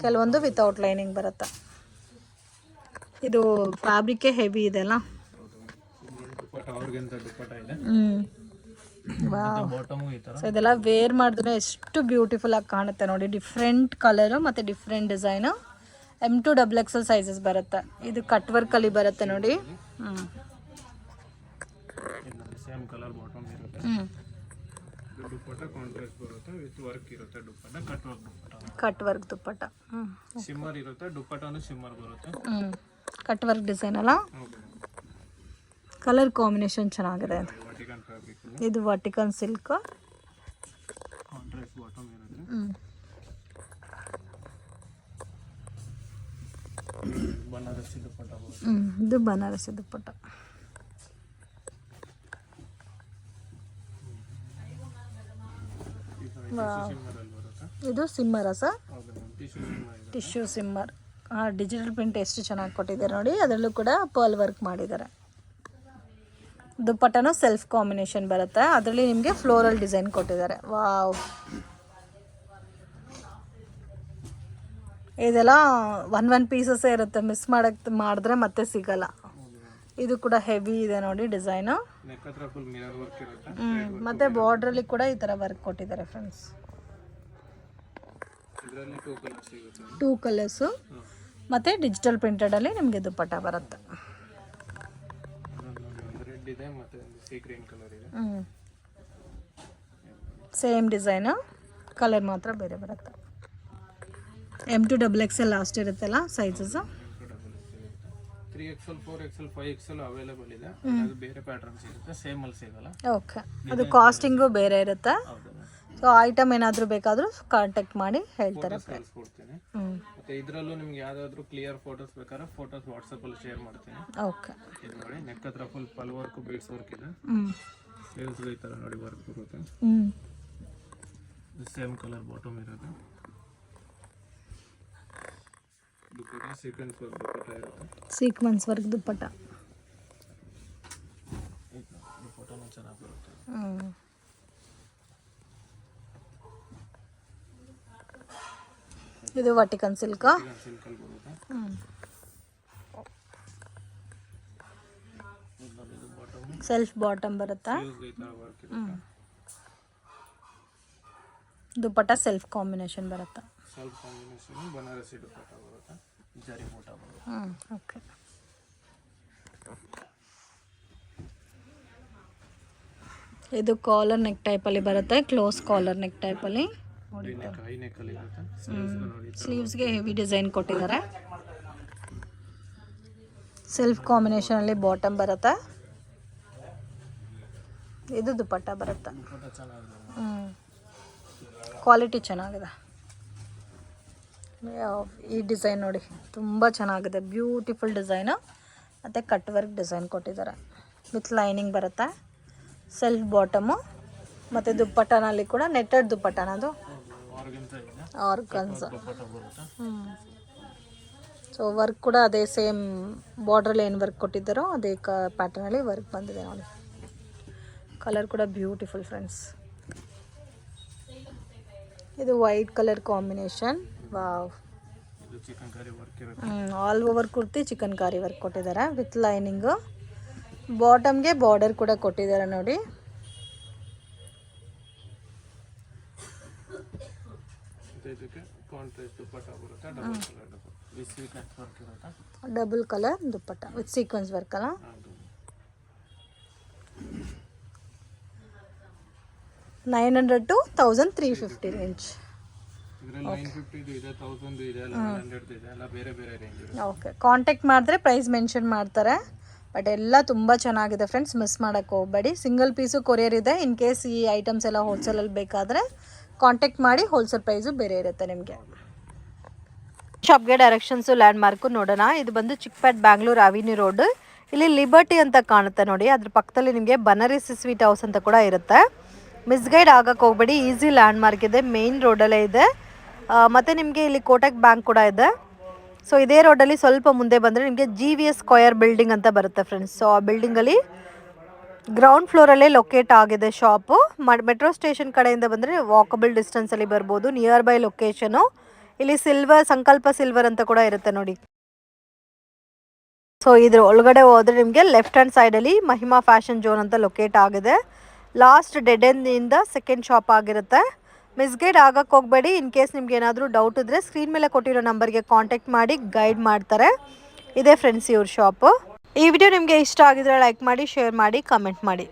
ಕೆಲವೊಂದು ವಿತೌಟ್ ಲೈನಿಂಗ್ ಬರುತ್ತೆ. ಇದು ಫ್ಯಾಬ್ರಿಕ್ಕೇ ಹೆವಿ ಇದೆ ಅಲ್ಲ. ಸೊ ಇದೆಲ್ಲ ವೇರ್ ಮಾಡಿದ್ರೆ ಎಷ್ಟು ಬ್ಯೂಟಿಫುಲ್ ಆಗಿ ಕಾಣುತ್ತೆ ನೋಡಿ. ಡಿಫ್ರೆಂಟ್ ಕಲರು ಮತ್ತು different design. M2 XXL sizes ಬರುತ್ತೆ. ಇದು ಕಟ್ ವರ್ಕಲ್ಲಿ ಬರುತ್ತೆ ನೋಡಿ. ಸೇಮ್ ಕಲರ್ ಬಾಟಮ್ ಇರುತ್ತೆ. ದುಪ್ಪಟ್ಟ ಕಾಂಟ್ರಾಸ್ಟ್ ಬರುತ್ತೆ ವಿತ್ ವರ್ಕ್ ಇರುತ್ತೆ. ದುಪ್ಪಟ್ಟ ಕಟ್ ವರ್ಕ್ ದುಪ್ಪಟ್ಟ. ಕಟ್ ವರ್ಕ್ ದುಪ್ಪಟ್ಟ. ಶಿಮ್ಮರ್ ಇರುತ್ತೆ. ದುಪ್ಪಟ್ಟನು ಶಿಮ್ಮರ್ ಬರುತ್ತೆ. ಕಟ್ ವರ್ಕ್ ಡಿಸೈನ್ ಅಲ್ಲ. ಕಲರ್ ಕಾಂಬಿನೇಷನ್ ಚೆನ್ನಾಗಿದೆ. ವರ್ಟಿಕನ್ ಫ್ಯಾಬ್ರಿಕ್. ಇದು ವರ್ಟಿಕನ್ ಸಿಲ್ಕ್. ಕಾಂಟ್ರಾಸ್ಟ್ ಬಾಟಮ್ ಇರುತ್ತೆ. ಬನಾರಸಿ ದುಪ್ಪಟ್ಟ ಬರುತ್ತೆ. ಇದು ಬನಾರಸಿ ದುಪ್ಪಟ್ಟ. ಇದು shimmer sir, tissue shimmer. Digital print ಎಷ್ಟು ಚೆನ್ನಾಗಿ ಕೊಟ್ಟಿದ್ದಾರೆ ನೋಡಿ. ಅದರಲ್ಲೂ ಕೂಡ ಪರ್ಲ್ ವರ್ಕ್ ಮಾಡಿದ್ದಾರೆ. ದುಪ್ಪಟ್ಟನೂ ಸೆಲ್ಫ್ ಕಾಂಬಿನೇಷನ್ ಬರುತ್ತೆ. ಅದರಲ್ಲಿ ನಿಮಗೆ ಫ್ಲೋರಲ್ ಡಿಸೈನ್ ಕೊಟ್ಟಿದ್ದಾರೆ. ವಾವ್, ಇದೆಲ್ಲ ಒನ್ ಪೀಸಸ್ಸೇ ಇರುತ್ತೆ. ಮಿಸ್ ಮಾಡಿದ್ರೆ ಮತ್ತೆ ಸಿಗಲ್ಲ. ಇದು ಕೂಡ ಹೆವಿ ಇದೆ ನೋಡಿ ಡಿಸೈನು. ಮತ್ತು ಬಾರ್ಡ್ರಲ್ಲಿ ಕೂಡ ಈ ಥರ ವರ್ಕ್ ಕೊಟ್ಟಿದ್ದಾರೆ ಫ್ರೆಂಡ್ಸ್. 2 ಕಲರ್ಸು ಮತ್ತು ಡಿಜಿಟಲ್ ಪ್ರಿಂಟೆಡಲ್ಲಿ ನಿಮಗೆ ದುಪ್ಪಟ್ಟ ಬರುತ್ತೆ. ಸೇಮ್ ಡಿಸೈನು, ಕಲರ್ ಮಾತ್ರ ಬೇರೆ ಬರುತ್ತೆ. M2 XXL ಲಾಸ್ಟ್ ಇರುತ್ತಲ್ಲ sizes. 3XL 4XL 5XL available ಇದೆ. ಅದು ಬೇರೆ ಪ್ಯಾಟರ್ನ್ಸ್ ಇರುತ್ತೆ, ಸೇಮ್ ಅಲ್ಲಿ ಸಿಗಲ್ಲ. ಓಕೆ, ಅದು ಕಾಸ್ಟಿಂಗು ಬೇರೆ ಇರುತ್ತೆ. ಸೊ ಐಟಮ್ ಏನಾದರೂ ಬೇಕಾದರೂ ಕಾಂಟ್ಯಾಕ್ಟ್ ಮಾಡಿ ಹೇಳ್ತಾರೆ. ಕಳಿಸ್ಕೊಡ್ತೀನಿ. ಮತ್ತೆ ಇದರಲ್ಲೂ ನಿಮ್ಗೆ ಯಾವ್ದಾದ್ರು ಕ್ಲಿಯರ್ ಫೋಟೋಸ್ ಬೇಕಾದ್ರೆ ಫೋಟೋಸ್ ವಾಟ್ಸಪ್ ಅಲ್ಲಿ ಶೇರ್ ಮಾಡ್ತೀನಿ. ಓಕೆ, ಇದು ನೋಡಿ ನೆಕ್ ಹತ್ರ ಫುಲ್ ಪಲ್ ವರ್ಕ್ ಬೀಡ್ಸ್ ವರ್ಕ್ ಇದೆ. ಸೇಲ್ಸ್ ಈ ತರ ನೋಡಿ ವರ್ಕ್ ಬರುತ್ತೆ. ಸೇಮ್ ಕಲರ್ ಬಾಟಮ್ ಇರುತ್ತೆ. ದುಪ್ಪಟ್ಟ ಸೀಕ್ವೆನ್ಸ್ ವರ್ಕ್ ದುಪ್ಪಟ್ಟ ಇರುತ್ತೆ. ಸೀಕ್ವೆನ್ಸ್ ವರ್ಕ್ ದುಪ್ಪಟ್ಟ. ದುಪ್ಪಟ್ಟನೂ ಚೆನ್ನಾಗಿ ಬರುತ್ತೆ. ಇದು ವರ್ಟಿಕನ್ ಸಿಲ್ಕ್. ಸಿಲ್ಕಲ್ಲಿ ಬರುತ್ತೆ. ಸೆಲ್ಫ್ ಬಾಟಮ್ ಬರುತ್ತೆ. ಈ ತರ ವರ್ಕ್ ಇರುತ್ತೆ. ದುಪ್ಪಟ್ಟ ಸೆಲ್ಫ್ ಕಾಂಬಿನೇಷನ್ ಬರುತ್ತೆ. ಸೆಲ್ಫ್ ಕಾಂಬಿನೇಷನ್ ಬನಾರಸಿ ದುಪ್ಪಟ್ಟ ಬರುತ್ತೆ. ಜರಿ ಬೂಟ ಬರುತ್ತೆ. ಓಕೆ, ಇದು ಕಾಲರ್ ನೆಕ್ ಟೈಪಲ್ಲಿ ಬರುತ್ತೆ. ಕ್ಲೋಸ್ ಕಾಲರ್ ನೆಕ್ ಟೈಪಲ್ಲಿ. ಸ್ಲೀವ್ಸ್ಗೆ ಹೆವಿ ಡಿಸೈನ್ ಕೊಟ್ಟಿದ್ದಾರೆ. ಸೆಲ್ಫ್ ಕಾಂಬಿನೇಷನಲ್ಲಿ ಬಾಟಮ್ ಬರುತ್ತೆ. ಇದು ದುಪ್ಪಟ್ಟ ಬರುತ್ತೆ. ಕ್ವಾಲಿಟಿ ಚೆನ್ನಾಗಿದೆ. ಈ ಡಿಸೈನ್ ನೋಡಿ ತುಂಬ ಚೆನ್ನಾಗಿದೆ. ಬ್ಯೂಟಿಫುಲ್ ಡಿಸೈನು ಮತ್ತು ಕಟ್ ವರ್ಕ್ ಡಿಸೈನ್ ಕೊಟ್ಟಿದ್ದಾರೆ. ವಿತ್ ಲೈನಿಂಗ್ ಬರುತ್ತೆ. ಸೆಲ್ಫ್ ಬಾಟಮು ಮತ್ತು ದುಪ್ಪಟ್ಟನಲ್ಲಿ ಕೂಡ ನೆಟ್ಟೆಡ್ ದುಪ್ಪಟ್ಟನದು ಆರ್ಗನ್ಸ್. ಸೊ ವರ್ಕ್ ಕೂಡ ಅದೇ ಸೇಮ್ ಬಾರ್ಡ್ರಲ್ಲಿ ಏನು ವರ್ಕ್ ಕೊಟ್ಟಿದ್ದಾರೋ ಅದೇ ಪ್ಯಾಟರ್ನಲ್ಲಿ ವರ್ಕ್ ಬಂದಿದೆ ನೋಡಿ. ಕಲರ್ ಕೂಡ ಬ್ಯೂಟಿಫುಲ್ ಫ್ರೆಂಡ್ಸ್. ಇದು white colour combination. Wow, all over kurti chicken ಕಾರಿ ವರ್ಕ್ ಕೊಟ್ಟಿದ್ದಾರೆ ವಿತ್ ಲೈನಿಂಗು. ಬಾಟಮ್ಗೆ ಬಾರ್ಡರ್ ಕೂಡ ಕೊಟ್ಟಿದ್ದಾರೆ ನೋಡಿ. Double colour dupatta with sequence work ಅಲ್ಲ. $900 to 1,350 ರೇಂಜ್. ಓಕೆ, ಕಾಂಟ್ಯಾಕ್ಟ್ ಮಾಡಿದ್ರೆ ಪ್ರೈಸ್ ಮೆನ್ಷನ್ ಮಾಡ್ತಾರೆ. ಬಟ್ ಎಲ್ಲ ತುಂಬ ಚೆನ್ನಾಗಿದೆ ಫ್ರೆಂಡ್ಸ್, ಮಿಸ್ ಮಾಡೋಕ್ಕೆ ಹೋಗಬೇಡಿ. ಸಿಂಗಲ್ ಪೀಸು ಕೊರಿಯರ್ ಇದೆ. ಇನ್ ಕೇಸ್ ಈ ಐಟಮ್ಸ್ ಎಲ್ಲ ಹೋಲ್ಸೇಲಲ್ಲಿ ಬೇಕಾದರೆ ಕಾಂಟ್ಯಾಕ್ಟ್ ಮಾಡಿ, ಹೋಲ್ಸೇಲ್ ಪ್ರೈಸು ಬೇರೆ ಇರುತ್ತೆ ನಿಮಗೆ. ಶಾಪ್ಗೆ ಡೈರೆಕ್ಷನ್ಸು ಲ್ಯಾಂಡ್ ಮಾರ್ಕು ನೋಡೋಣ. ಇದು ಬಂದು ಚಿಕ್ಕಪೇಟ್ ಬ್ಯಾಂಗ್ಳೂರ್ ಅವಿನ್ಯೂ ರೋಡ್. ಇಲ್ಲಿ ಲಿಬರ್ಟಿ ಅಂತ ಕಾಣುತ್ತೆ ನೋಡಿ, ಅದ್ರ ಪಕ್ಕದಲ್ಲಿ ನಿಮಗೆ ಬನಾರಸಿ ಸ್ವೀಟ್ ಹೌಸ್ ಅಂತ ಕೂಡ ಇರುತ್ತೆ. ಮಿಸ್ಗೈಡ್ ಆಗಕ್ಕೆ ಹೋಗ್ಬೇಡಿ, ಈಸಿ ಲ್ಯಾಂಡ್ ಮಾರ್ಕ್ ಇದೆ, ಮೇನ್ ರೋಡಲ್ಲೇ ಇದೆ. ಮತ್ತು ನಿಮಗೆ ಇಲ್ಲಿ ಕೋಟಕ್ ಬ್ಯಾಂಕ್ ಕೂಡ ಇದೆ. ಸೊ ಇದೇ ರೋಡಲ್ಲಿ ಸ್ವಲ್ಪ ಮುಂದೆ ಬಂದರೆ ನಿಮಗೆ GVS ಸ್ಕ್ವಯರ್ ಬಿಲ್ಡಿಂಗ್ ಅಂತ ಬರುತ್ತೆ ಫ್ರೆಂಡ್ಸ್. ಸೊ ಆ ಬಿಲ್ಡಿಂಗಲ್ಲಿ ಗ್ರೌಂಡ್ ಫ್ಲೋರಲ್ಲೇ ಲೊಕೇಟ್ ಆಗಿದೆ ಶಾಪು. ಮೆಟ್ರೋ ಸ್ಟೇಷನ್ ಕಡೆಯಿಂದ ಬಂದರೆ ವಾಕಬಲ್ ಡಿಸ್ಟೆನ್ಸಲ್ಲಿ ಬರ್ಬೋದು, ನಿಯರ್ ಬೈ ಲೊಕೇಶನು. ಇಲ್ಲಿ ಸಿಲ್ವರ್, ಸಂಕಲ್ಪ ಸಿಲ್ವರ್ ಅಂತ ಕೂಡ ಇರುತ್ತೆ ನೋಡಿ. ಸೊ ಇದ್ರ ಒಳಗಡೆ ಹೋದರೆ ನಿಮಗೆ ಲೆಫ್ಟ್ ಹ್ಯಾಂಡ್ ಸೈಡಲ್ಲಿ ಮಹಿಮಾ ಫ್ಯಾಷನ್ ಝೋನ್ ಅಂತ ಲೊಕೇಟ್ ಆಗಿದೆ. ಲಾಸ್ಟ್ ಡೆಡ್ ಎಂಡಿಂದ ಸೆಕೆಂಡ್ ಶಾಪ್ ಆಗಿರುತ್ತೆ. ಮಿಸ್ಗೈಡ್ ಆಗಕ್ಕೆ ಹೋಗಬೇಡಿ. ಇನ್ ಕೇಸ್ ನಿಮ್ಗೆ ಏನಾದರೂ ಡೌಟ್ ಇದ್ದರೆ ಸ್ಕ್ರೀನ್ ಮೇಲೆ ಕೊಟ್ಟಿರೋ ನಂಬರ್ಗೆ ಕಾಂಟ್ಯಾಕ್ಟ್ ಮಾಡಿ ಗೈಡ್ ಮಾಡ್ತಾರೆ. ಇದೇ ಫ್ರೆಂಡ್ಸ್ ಇವ್ರ ಶಾಪು. ಈ ವಿಡಿಯೋ ನಿಮಗೆ ಇಷ್ಟ ಆಗಿದ್ರೆ ಲೈಕ್ ಮಾಡಿ, ಶೇರ್ ಮಾಡಿ, ಕಮೆಂಟ್ ಮಾಡಿ.